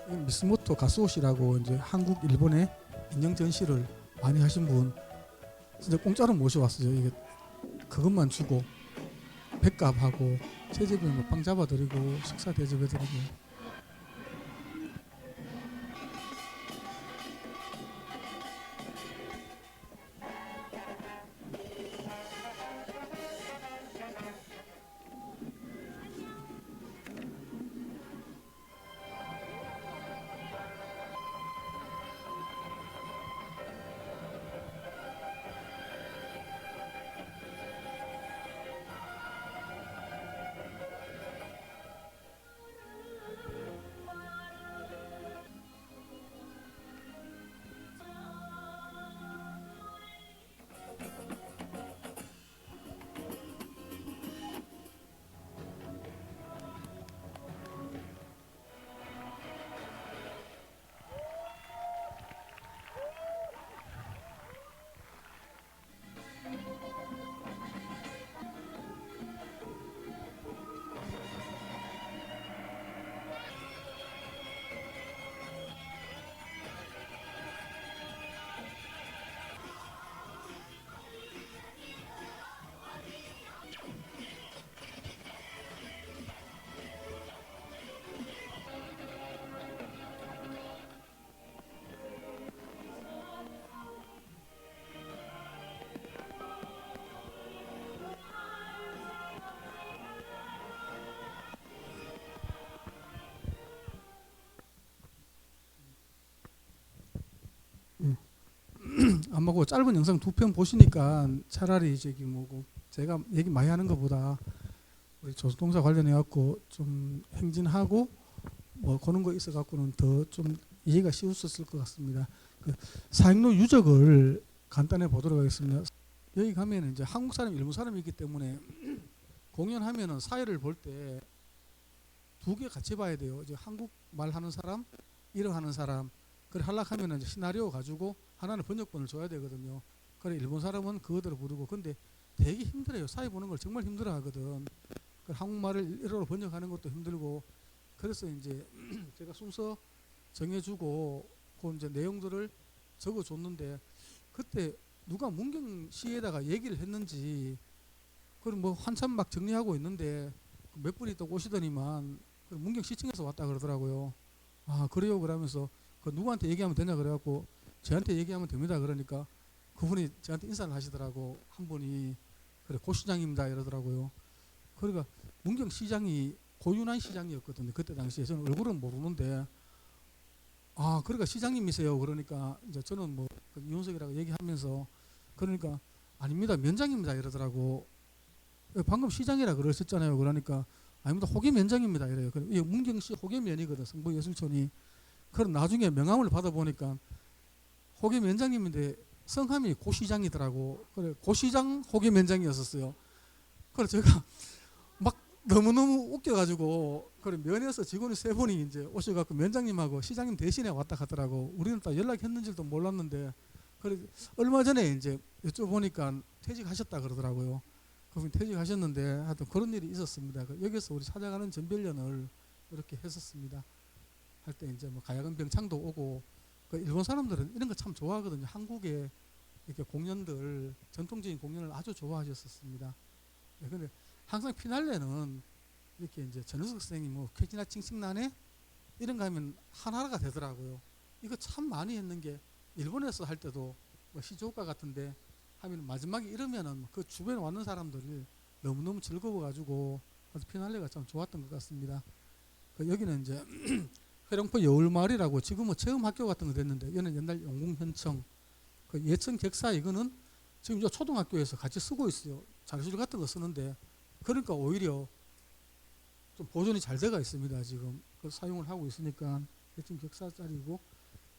이건 미스모토 가스오시라고 이제 한국 일본의 인형 전시를 많이 하신 분 진짜 공짜로 모셔왔어요. 이게 그것만 주고 백값하고 채집에 뭐빵 잡아드리고 식사 대접해드리고 아마 그 짧은 영상 두 편 보시니까 차라리 저기 뭐고 제가 얘기 많이 하는 것보다 우리 조선동사 관련해 갖고 좀 행진하고 뭐 그런 거 있어 갖고는 더 좀 이해가 쉬웠을 것 같습니다. 그 사행로 유적을 간단히 보도록 하겠습니다. 여기 가면은 이제 한국 사람, 일본 사람이 있기 때문에 공연하면은 사회를 볼 때 두 개 같이 봐야 돼요. 이제 한국 말 하는 사람, 일어 하는 사람. 그래 하려면은 시나리오 가지고 하나는 번역본을 줘야 되거든요. 그래 일본 사람은 그거대로 부르고 근데 되게 힘들어요. 사회 보는 걸 정말 힘들어하거든. 그 한국말을 일어로 번역하는 것도 힘들고 그래서 이제 제가 순서 정해주고 그 이제 내용들을 적어줬는데 그때 누가 문경시에다가 얘기를 했는지 그럼 뭐 한참 막 정리하고 있는데 몇 분이 또 오시더니만 문경시청에서 왔다 그러더라고요. 아 그래요 그러면서 그 누구한테 얘기하면 되냐 그래갖고 저한테 얘기하면 됩니다 그러니까 그분이 저한테 인사를 하시더라고. 한 분이 그래 고 시장입니다 이러더라고요. 그러니까 문경시장이 고윤환 시장이었거든요. 그때 당시에 저는 얼굴은 모르는데 아 그러니까 시장님이세요 그러니까 이제 저는 뭐 이윤석이라고 얘기하면서 그러니까 아닙니다 면장입니다 이러더라고. 방금 시장이라 그러셨잖아요 그러니까 아닙니다 호계면장입니다 이래요. 이게 문경시 호계면이거든 성북예술촌이. 그럼 나중에 명함을 받아보니까 호계면장님인데 성함이 고시장이더라고. 그래 고시장 호계면장이었었어요. 그래 제가 막 너무너무 웃겨가지고 그래 면에서 직원이 세 분이 이제 오셔갖고 면장님하고 시장님 대신에 왔다 가더라고. 우리는 딱 연락했는지도 몰랐는데 그래 얼마 전에 이제 여쭤보니까 퇴직하셨다 그러더라고요. 그분이 퇴직하셨는데 하여튼 그런 일이 있었습니다. 여기서 우리 찾아가는 전별련을 이렇게 했었습니다. 할 때 이제 뭐 가야금 병창도 오고 그 일본 사람들은 이런 거 참 좋아하거든요. 한국의 이렇게 공연들 전통적인 공연을 아주 좋아하셨었습니다. 네, 근데 항상 피날레는 이렇게 이제 전우석 선생님 뭐 쾌지나 칭칭나네 이런 거 하면 하나가 되더라고요. 이거 참 많이 했는 게 일본에서 할 때도 뭐 시조가 같은데 하면 마지막에 이러면은 그 주변에 왔는 사람들이 너무너무 즐거워가지고 아주 피날레가 참 좋았던 것 같습니다. 그 여기는 이제 회령포 여울마을이라고 지금은 체험학교 같은 거 됐는데 이거는 옛날 용궁현청 그 예천 객사 이거는 지금 저 초등학교에서 같이 쓰고 있어요. 자료실 같은 거 쓰는데 그러니까 오히려 좀 보존이 잘 돼가 있습니다. 지금 그 사용을 하고 있으니까 예천 객사짜리고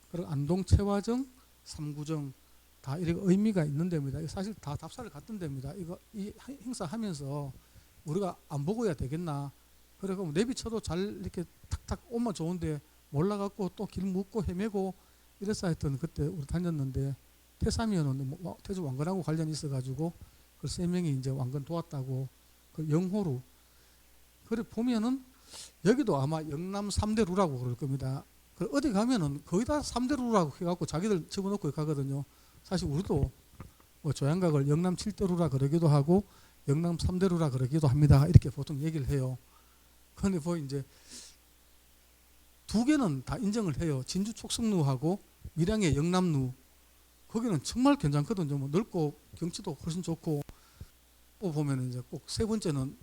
그리고 안동 채화정, 삼구정 다 이렇게 의미가 있는 데입니다. 사실 다 답사를 갔던 데입니다. 이거 이 행사 하면서 우리가 안 보고 해야 되겠나? 그래서 내비쳐도 잘 이렇게 탁탁 오면 좋은데 몰라갖고 또 길 묻고 헤매고 이랬어 하여튼 그때 우리 다녔는데 태삼이었는데 뭐 태조 왕건하고 관련이 있어가지고 그 세 명이 이제 왕건 도왔다고 그 영호루 그래 보면은 여기도 아마 영남 3대 루라고 그럴 겁니다. 그 어디 가면은 거의 다 3대 루라고 해갖고 자기들 집어넣고 가거든요. 사실 우리도 뭐 조양각을 영남 7대 루라 그러기도 하고 영남 3대 루라 그러기도 합니다. 이렇게 보통 얘기를 해요. 그런데 뭐 이제 두 개는 다 인정을 해요. 진주 촉성루하고 밀양의 영남루 거기는 정말 괜찮거든요. 뭐 넓고 경치도 훨씬 좋고 또 보면 이제 꼭 세 번째는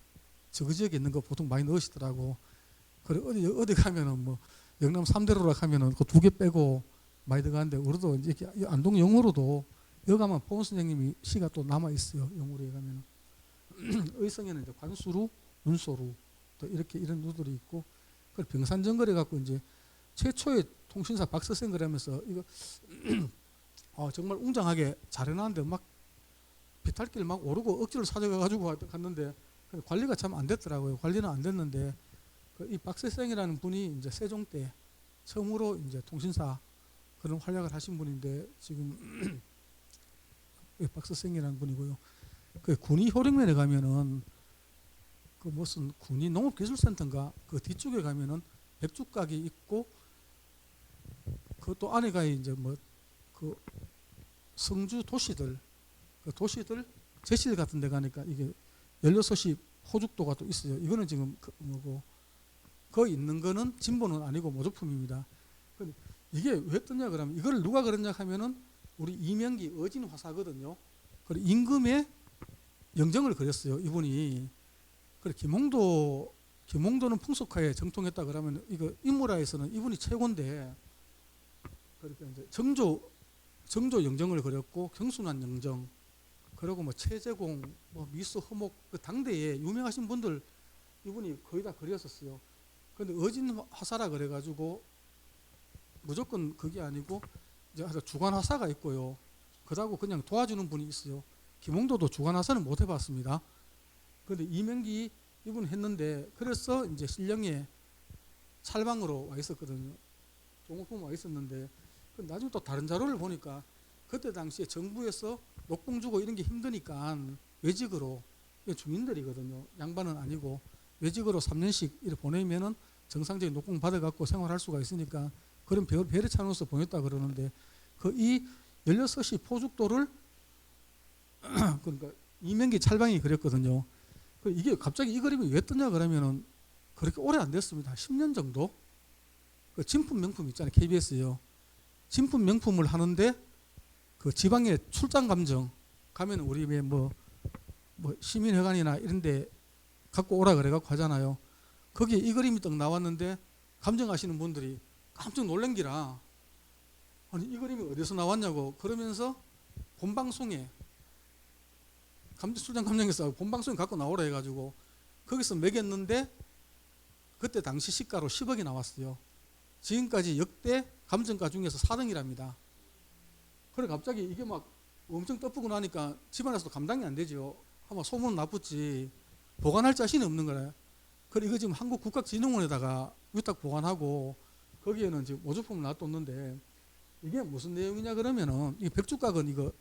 저 지역에 있는 거 보통 많이 넣으시더라고. 그래 어디 가면은 뭐 영남 3대로라 하면은 그 두 개 빼고 많이 들어가는데 우리도 이제 안동 영어로도 여기 가면 포원 선생님이 시가 또 남아 있어요. 영어로에 가면은 의성에는 이제 관수루, 문소루 또 이렇게 이런 루들이 있고 그 병산정거래 갖고 이제 최초의 통신사 박서생거라면서 이거 정말 웅장하게 잘해놨는데 막 비탈길 막 오르고 억지로 찾아가가지고 갔는데 관리가 참 안 됐더라고요. 관리는 안 됐는데 이 박세생이라는 분이 이제 세종 때 처음으로 이제 통신사 그런 활약을 하신 분인데 지금 박세생이라는 분이고요. 그 군위 효령면에 가면은 그 무슨 군위 농업기술센터인가 그 뒤쪽에 가면은 백죽각이 있고 그것도 안에가 이제 뭐 그 성주 도시들 그 도시들 제실 같은 데 가니까 이게 16시 호죽도가 또 있어요. 이거는 지금 그 뭐고 거 있는 거는 진보는 아니고 모조품입니다. 이게 왜 떴냐 그러면 이걸 누가 그랬냐 하면은 우리 이명기 어진 화사거든요. 그리고 임금의 영정을 그렸어요. 이분이. 그리고 김홍도는 풍속화에 정통했다 그러면 이거 인물화에서는 이분이 최고인데 그러니까 이제 정조 영정을 그렸고 경순환 영정 그리고 뭐 최재공 뭐 미수 허목 그 당대에 유명하신 분들 이분이 거의 다 그렸었어요. 그런데 어진 화사라 그래가지고 무조건 그게 아니고 이제 주관 화사가 있고요. 그러고 그냥 도와주는 분이 있어요. 김홍도도 주관 화사는 못 해봤습니다. 그런데 이명기 이분 했는데 그래서 이제 신령에 찰방으로 와 있었거든요. 종업품 와 있었는데 나중에 또 다른 자료를 보니까 그때 당시에 정부에서 녹봉 주고 이런 게 힘드니까 외직으로 주민들이거든요. 양반은 아니고 외직으로 3년씩 이렇게 보내면은 정상적인 녹봉 받아갖고 생활할 수가 있으니까 그런 배려 차원에서 보냈다 그러는데 그 이 16시 포죽도를 그러니까 이명기 찰방이 그렸거든요. 이게 갑자기 이 그림이 왜 떴냐 그러면은 그렇게 오래 안 됐습니다. 10년 정도. 그 진품 명품 있잖아요. KBS요. 진품 명품을 하는데 그 지방에 출장 감정 가면 우리 왜 뭐 시민회관이나 이런데 갖고 오라 그래갖고 하잖아요. 거기에 이 그림이 딱 나왔는데 감정하시는 분들이 깜짝 놀란기라 아니 이 그림이 어디서 나왔냐고 그러면서 본방송에 출장 감정에서 본방송에 갖고 나오라 해가지고 거기서 매겼는데 그때 당시 시가로 10억이 나왔어요. 지금까지 역대 감정가 중에서 4등이랍니다. 그래 갑자기 이게 막 엄청 떠프고 나니까 집안에서도 감당이 안 되죠. 아마 소문 나쁘지 보관할 자신이 없는 거래. 그래 이거 지금 한국국가진흥원에다가 위탁 보관하고 거기에는 지금 모조품을 놔뒀는데 이게 무슨 내용이냐 그러면은 이 백주각은 이거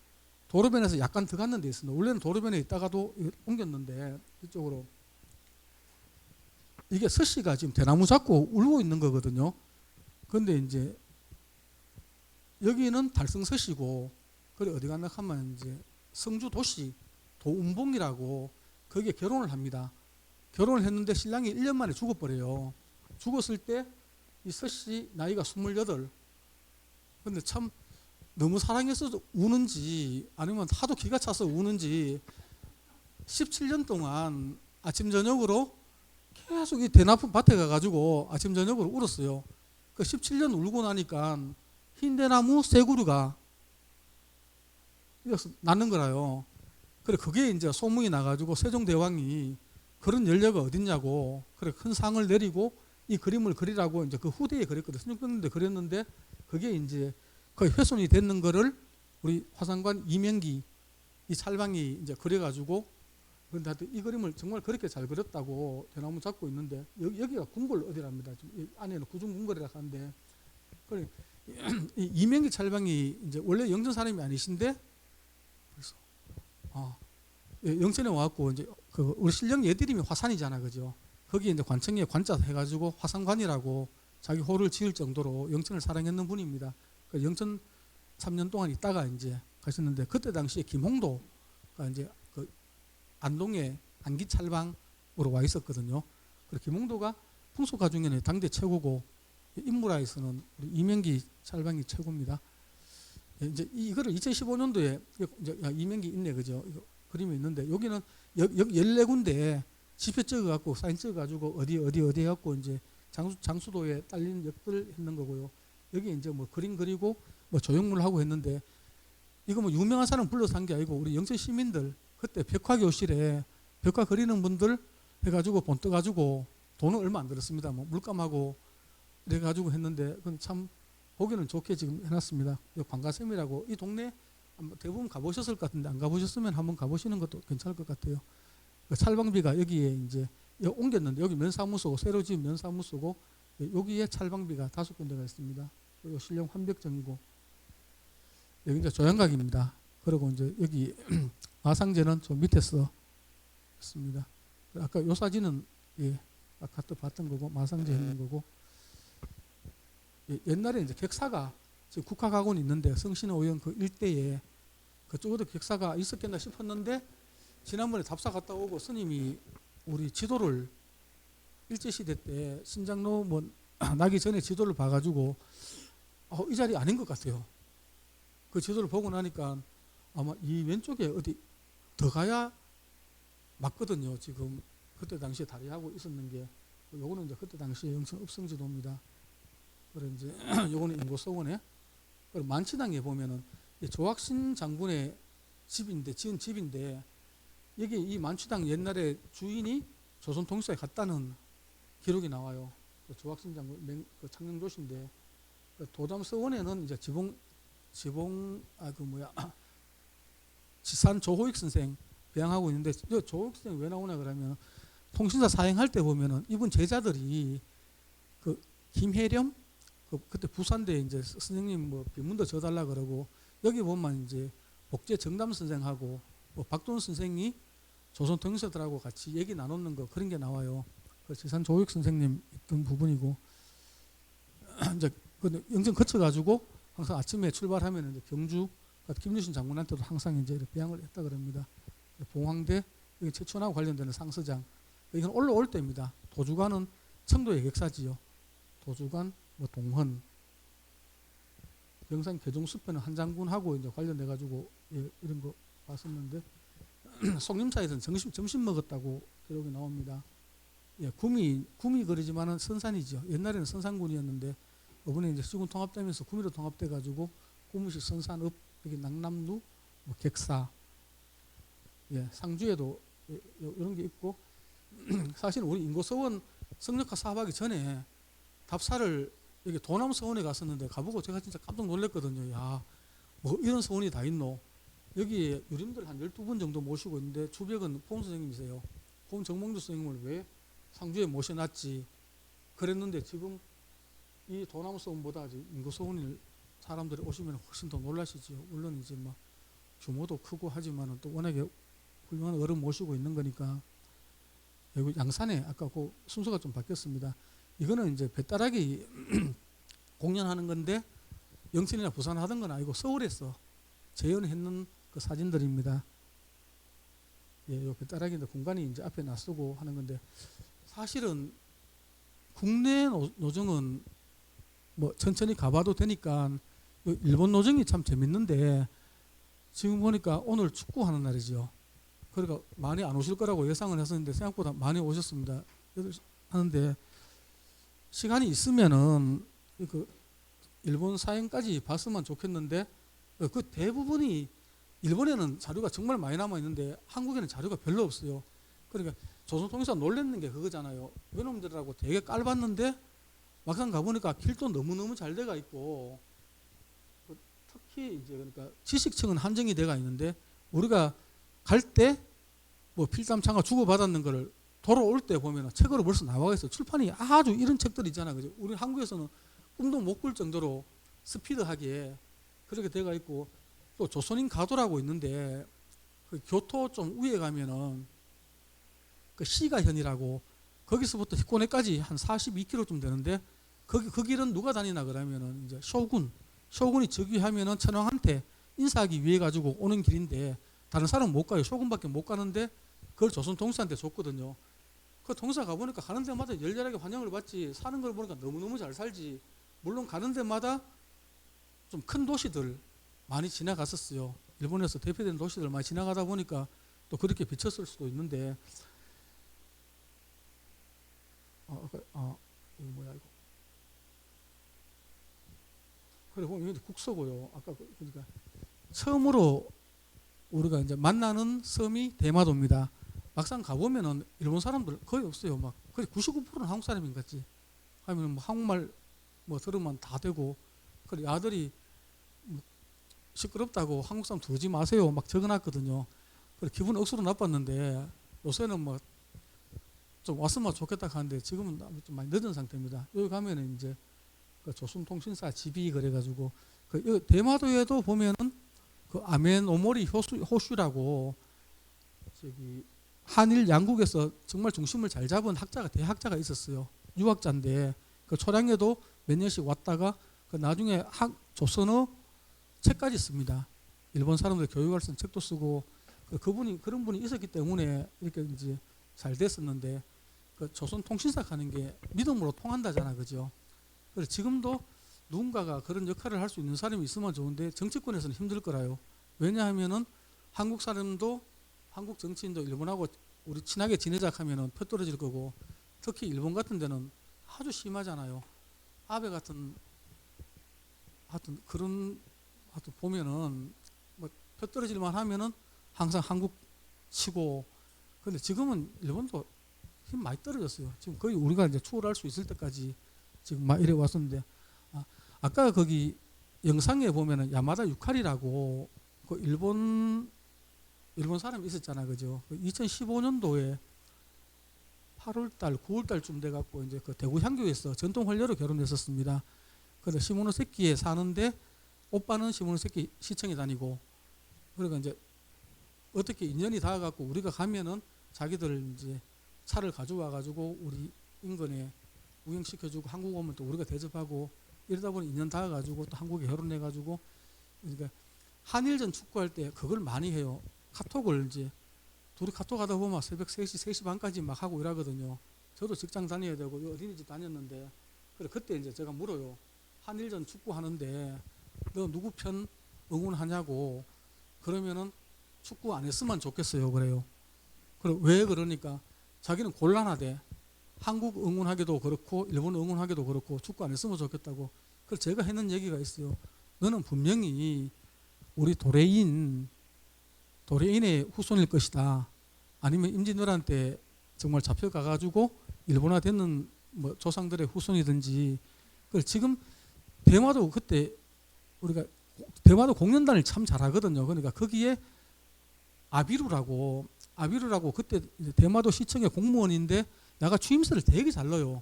도로변에서 약간 더 갔는 데 있습니다. 원래는 도로변에 있다가도 옮겼는데 이쪽으로 이게 서씨가 지금 대나무 잡고 울고 있는 거거든요. 그런데 이제 여기는 달성서씨고 그래 어디 갔나 하면 이제 성주 도시 도운봉이라고 거기에 결혼을 합니다. 결혼을 했는데 신랑이 1년 만에 죽어버려요. 죽었을 때 이 서씨 나이가 28. 근데 참 너무 사랑해서 우는지 아니면 하도 기가 차서 우는지 17년 동안 아침 저녁으로 계속 이 대나무 밭에 가가지고 아침 저녁으로 울었어요. 그 17년 울고 나니까 흰 대나무 세 그루가 낳는 거라요. 그래 그게 이제 소문이 나가지고 세종대왕이 그런 연료가 어딨냐고 그래 큰 상을 내리고 이 그림을 그리라고 이제 그 후대에 그렸거든. 1600년대 그렸는데 그게 이제 거의 훼손이 됐는 거를 우리 화상관 이명기 이 찰방이 이제 그려가지고 근데 하여튼 이 그림을 정말 그렇게 잘 그렸다고 대나무 잡고 있는데 여기가 궁궐 어디랍니다. 이 안에는 구중궁궐이라 하는데 그래 이 이명기 찰방이 이제 원래 영천 사람이 아니신데 그래서 영천에 와갖고 이제 그 우리 신령 예들임이 화산이잖아, 그죠? 거기 이제 관청에 관자 해가지고 화산관이라고 자기 호를 지을 정도로 영천을 사랑했는 분입니다. 그 영천 3년 동안 있다가 이제 가셨는데 그때 당시에 김홍도가 이제 그 안동의 안기 찰방으로 와 있었거든요. 그리고 김홍도가 풍속가 중에는 당대 최고고 인물화에서는 우리 이명기 찰방이 최고입니다. 이제 이거를 2015년도에 이제 이명기 있네, 그죠? 이거 그림이 있는데 여기는 14군데 지표 찍어갖고 사인 찍어가지고 어디 해갖고 이제 장수도에 딸린 역들 했는 거고요. 여기 이제 뭐 그림 그리고 뭐 조형물 하고 했는데 이거 뭐 유명한 사람 불러서 한 게 아니고 우리 영천 시민들 그때 벽화교실에 벽화 그리는 분들 해가지고 본 떠가지고 돈은 얼마 안 들었습니다. 뭐 물감하고 이래가지고 했는데 그건 참 보기는 좋게 지금 해놨습니다. 관가샘이라고 이 동네 대부분 가보셨을 것 같은데 안 가보셨으면 한번 가보시는 것도 괜찮을 것 같아요. 그 찰방비가 여기에 이제 옮겼는데 여기 면사무소고 새로 지은 면사무소고 여기에 찰방비가 5군데가 있습니다. 그리고 신령 환벽정이고 여기 이제 조향각입니다. 그리고 이제 여기 마상제는 저 밑에서 있습니다. 아까 요 사진은 아까 또 봤던 거고 마상제 있는 거고 옛날에 이제 객사가 지금 국화가곤이 있는데 성신의 오영 그 일대에 그쪽에도 객사가 있었겠나 싶었는데 지난번에 답사 갔다 오고 스님이 우리 지도를 일제시대 때 신장로 뭐 나기 전에 지도를 봐가지고 이 자리 아닌 것 같아요. 그 지도를 보고 나니까 아마 이 왼쪽에 어디 더 가야 맞거든요. 지금 그때 당시에 다리하고 있었는 게 요거는 이제 그때 당시에 영천 읍성지도입니다. 그래 이제 요거는 인고서원에 그리고 만치당에 보면은 조학신 장군의 집인데 지은 집인데 여기 이 만취당 옛날에 주인이 조선 통치사에 갔다는 기록이 나와요. 조학신 장군 그 창녕조신데 그 도담서원에는 이제 지산 조호익 선생 배양하고 있는데 조호익 선생 왜 나오나 그러면 통신사 사행할 때 보면은 이분 제자들이 그 김혜렴 그때 부산대 이제 선생님 뭐 비문도 져달라 그러고 여기 보면 이제 복제 정담 선생하고 뭐 박돈 선생이 조선 통일사들하고 같이 얘기 나누는 거 그런 게 나와요. 그 지산 조익 선생님 있던 부분이고 이제 그 영천 거쳐가지고 항상 아침에 출발하면 이제 경주 김유신 장군한테도 항상 이제 배양을 했다 그럽니다. 봉황대 여기 최천하고 관련되는 상서장 이건 올라올 때입니다. 도주관은 청도의 객사지요. 도주관 뭐 동헌 영산 개종숲에는 한 장군하고 이제 관련돼 가지고 이런 거 봤었는데 송림사에서는 점심 먹었다고 기록이 나옵니다. 구미 거리지만은 선산이죠. 옛날에는 선산군이었는데 이번에 이제 시군 통합되면서 구미로 통합돼 가지고 구미시 선산읍 여기 낙남루 뭐 객사 상주에도 이런 게 있고 사실 우리 인고서원 성역화 사업하기 전에 답사를 여기 도남서원에 갔었는데 가보고 제가 진짜 깜짝 놀랐거든요. 야, 뭐 이런 서원이 다 있노. 여기에 유림들 한 12분 정도 모시고 있는데 주벽은 포음 선생님이세요. 포음 정몽주 선생님을 왜 상주에 모셔놨지 그랬는데 지금 이 도남서원보다 인구서원을 사람들이 오시면 훨씬 더 놀라시죠. 물론 이제 막 규모도 크고 하지만은 또 워낙에 훌륭한 어른 모시고 있는 거니까 여기 양산에 아까 그 순서가 좀 바뀌었습니다. 이거는 이제 배따라기 공연하는 건데 영천이나 부산 하던 건 아니고 서울에서 재연했는 그 사진들입니다. 예, 요 배따라기인데 공간이 이제 앞에 놔쓰고 하는 건데 사실은 국내 노정은 뭐 천천히 가봐도 되니까 요 일본 노정이 참 재밌는데 지금 보니까 오늘 축구하는 날이죠. 그러니까 많이 안 오실 거라고 예상을 했었는데 생각보다 많이 오셨습니다. 하는데 시간이 있으면은 그 일본 사행까지 봤으면 좋겠는데 그 대부분이 일본에는 자료가 정말 많이 남아 있는데 한국에는 자료가 별로 없어요. 그러니까 조선통일사 놀랬는 게 그거잖아요. 외놈들하고 되게 깔봤는데 막상 가보니까 길도 너무너무 잘 돼가 있고 특히 이제 그러니까 지식층은 한정이 돼가 있는데 우리가 갈 때 뭐 필담창가 주고받았는 거를 돌아올 때 보면 책으로 벌써 나와 있어요. 출판이 아주 이런 책들 있잖아요. 그죠? 우리 한국에서는 꿈도 못 꿀 정도로 스피드하게 그렇게 돼가 있고 또 조선인 가도라고 있는데 그 교토 좀 위에 가면은 그 시가현이라고 거기서부터 히코네까지 한 42km쯤 되는데 그 길은 누가 다니나 그러면은 이제 쇼군이 즉위하면은 천황한테 인사하기 위해 가지고 오는 길인데 다른 사람은 못 가요. 쇼군밖에 못 가는데 그걸 조선 통수한테 줬거든요. 그 통사 가보니까 가는 데마다 열렬하게 환영을 받지. 사는 걸 보니까 너무너무 잘 살지. 물론 가는 데마다 좀 큰 도시들 많이 지나갔었어요. 일본에서 대표된 도시들 많이 지나가다 보니까 또 그렇게 비쳤을 수도 있는데 이거 뭐야 이거. 그리고 이게 국서고요. 아까 그러니까 처음으로 우리가 이제 만나는 섬이 대마도입니다. 막상 가보면은 일본 사람들 거의 없어요. 막 거의 99%는 한국 사람인 것 같지. 하면 뭐 한국말 뭐 들으면 다 되고, 그리고 아들이 뭐 시끄럽다고 한국 사람 두지 마세요 막 적어놨거든요. 그래 기분 억수로 나빴는데 요새는 뭐 좀 왔으면 좋겠다 하는데 지금은 좀 많이 늦은 상태입니다. 여기 가면은 이제 그 조선통신사 집이 그래가지고 그 대마도에도 보면은 그 아멘 오모리 호슈라고 저기 한일 양국에서 정말 중심을 잘 잡은 대학자가 있었어요. 유학자인데 그 초량에도 몇 년씩 왔다가 그 나중에 조선어 책까지 씁니다. 일본 사람들 교육할 수 있는 책도 쓰고 그런 분이 있었기 때문에 이렇게 이제 잘 됐었는데 그 조선통신사 가는 게 믿음으로 통한다잖아, 그죠? 그래서 지금도 누군가가 그런 역할을 할 수 있는 사람이 있으면 좋은데 정치권에서는 힘들 거라요. 왜냐하면은 한국 사람도 한국 정치인도 일본하고 우리 친하게 지내자 하면은 표 떨어질 거고 특히 일본 같은 데는 아주 심하잖아요. 아베 같은 하여튼 그런 하여튼 보면은 뭐 표 떨어질만 하면은 항상 한국 치고 근데 지금은 일본도 힘 많이 떨어졌어요. 지금 거의 우리가 이제 추월할 수 있을 때까지 지금 막 이래 왔었는데 아까 거기 영상에 보면은 야마다 유카리라고 그 일본 사람이 있었잖아, 그죠? 2015년도에 8월달, 9월달쯤 돼갖고 이제 그 대구 향교에서 전통 활녀로 결혼했었습니다. 그래서 시모노세키에 사는데 오빠는 시모노세키 시청에 다니고 그러니까 이제 어떻게 인연이 닿아갖고 우리가 가면은 자기들 이제 차를 가져와가지고 우리 인근에 우영시켜주고 한국 오면 또 우리가 대접하고 이러다 보니 인연 닿아가지고 또 한국에 결혼해가지고 그러니까 한일전 축구할 때 그걸 많이 해요. 카톡을 이제 둘이 카톡 하다 보면 새벽 3시, 3시 반까지 막 하고 이러거든요. 저도 직장 다녀야 되고 어린이집 다녔는데 그래 그때 이제 제가 물어요. 한일전 축구 하는데 너 누구 편 응원하냐고 그러면은 축구 안 했으면 좋겠어요 그래요. 그래 왜 그러니까 자기는 곤란하대. 한국 응원하기도 그렇고 일본 응원하기도 그렇고 축구 안 했으면 좋겠다고. 그래서 제가 했는 얘기가 있어요. 너는 분명히 우리 도레인의 후손일 것이다. 아니면 임진왜란 정말 잡혀가가지고 일본화 되는 뭐 조상들의 후손이든지. 그래서 지금 대마도 그때 우리가 대마도 공연단을 참 잘하거든요. 그러니까 거기에 아비루라고 그때 대마도 시청의 공무원인데 내가 추임새를 되게 잘 넣어요.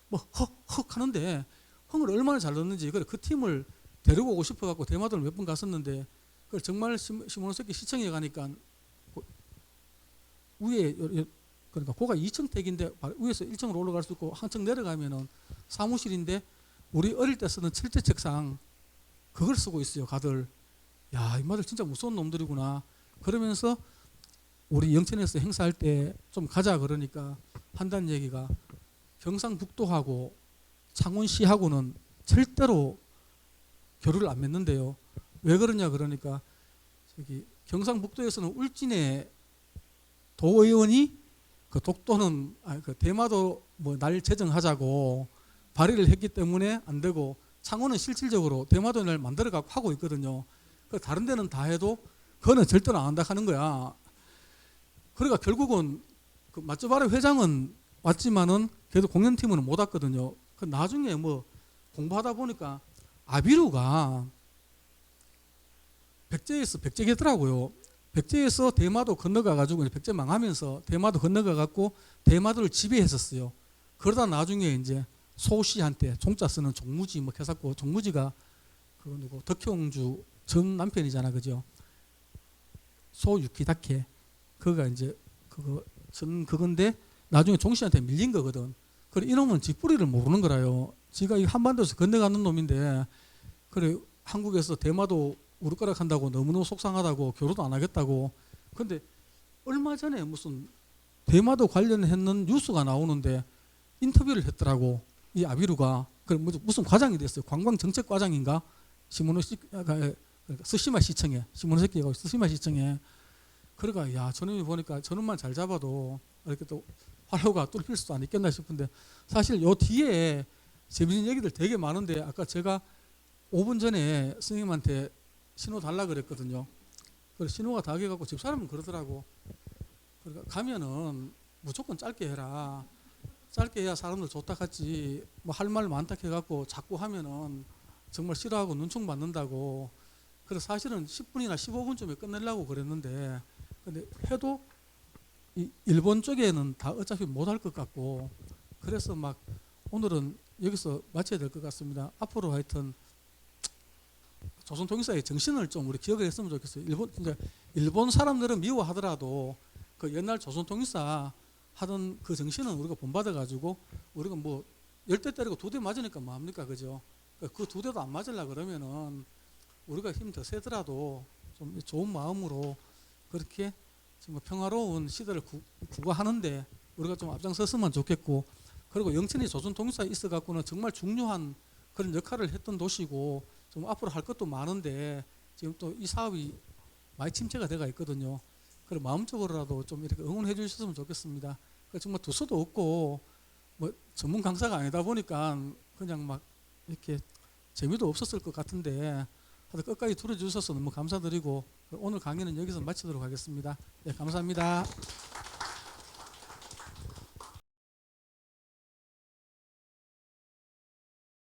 뭐 헉헉 하는데 흥을 얼마나 잘 넣는지. 그래 그 팀을 데리고 오고 싶어갖고 대마도를 몇 번 갔었는데 그래 정말 시모노세키 시청에 가니까 위에 그러니까 고가 2층 택인데 위에서 1층으로 올라갈 수 있고 한층 내려가면은 사무실인데 우리 어릴 때 쓰는 철제 책상 그걸 쓰고 있어요. 가들 야 이마들 진짜 무서운 놈들이구나. 그러면서 우리 영천에서 행사할 때 좀 가자 그러니까 한다는 얘기가 경상북도하고 창원시하고는 절대로 교류를 안 맺는데요. 왜 그러냐 그러니까 저기 경상북도에서는 울진의 도의원이 그 독도는 그 대마도 뭐 날 제정하자고 발의를 했기 때문에 안 되고 창원은 실질적으로 대마도 날 만들어 갖고 하고 있거든요. 그 다른 데는 다 해도 그거는 절대로 안 한다 하는 거야. 그러니까 결국은 그 맛조바리 회장은 왔지만은 그래도 공연팀은 못 왔거든요. 그 나중에 뭐 공부하다 보니까 아비루가 백제겠더라고요. 백제에서 대마도 건너가 가지고 백제 망하면서 대마도 건너가 갖고 대마도를 지배했었어요. 그러다 나중에 이제 소씨한테 종자 쓰는 종무지 뭐 해갖고 종무지가 그 누구 덕혜옹주 전 남편이잖아, 그죠? 소유키다케 그가 이제 그거 전 그건데 나중에 종씨한테 밀린 거거든. 그래 이놈은 지 뿌리를 모르는 거라요. 지가 이 한반도에서 건너가는 놈인데 그래 한국에서 대마도 우르까락 한다고 너무너무 속상하다고 결혼도 안 하겠다고. 근데 얼마 전에 무슨 대마도 관련했는 뉴스가 나오는데 인터뷰를 했더라고 이 아비루가. 그 무슨 과장이 됐어요. 관광정책과장인가? 그러니까 스시마 시청에 시모노세키가 스시마 시청에. 그러니까 야 저놈이 보니까 저놈만 잘 잡아도 이렇게 또 활로가 뚫릴 수도 안 있겠나 싶은데 사실 요 뒤에 재밌는 얘기들 되게 많은데 아까 제가 5분 전에 스님한테 신호 달라 그랬거든요. 그래서 신호가 다 돼갖고 집사람은 그러더라고. 그러니까 가면은 무조건 짧게 해라. 짧게 해야 사람들 좋다 같지. 뭐 할 말 많다 해갖고 자꾸 하면은 정말 싫어하고 눈총 받는다고. 그래서 사실은 10분이나 15분쯤에 끝내려고 그랬는데, 근데 해도 이 일본 쪽에는 다 어차피 못할 것 같고, 그래서 막 오늘은 여기서 마쳐야 될 것 같습니다. 앞으로 하여튼 조선통일사의 정신을 좀 우리 기억을 했으면 좋겠어요. 일본 사람들은 미워하더라도 그 옛날 조선통일사 하던 그 정신은 우리가 본받아가지고 우리가 뭐 10대 때리고 2대 맞으니까 뭐합니까, 그죠? 그 2대도 안 맞으려 그러면은 우리가 힘 더 세더라도 좀 좋은 마음으로 그렇게 정말 평화로운 시대를 구가하는데 우리가 좀 앞장섰으면 좋겠고, 그리고 영천이 조선통일사에 있어 갖고는 정말 중요한 그런 역할을 했던 도시고 좀 앞으로 할 것도 많은데 지금 또 이 사업이 많이 침체가 돼가 있거든요. 그리고 마음적으로라도 좀 이렇게 응원해 주셨으면 좋겠습니다. 정말 두서도 없고 뭐 전문 강사가 아니다 보니까 그냥 막 이렇게 재미도 없었을 것 같은데 하여튼 끝까지 들어주셔서 너무 감사드리고 오늘 강의는 여기서 마치도록 하겠습니다. 네, 감사합니다.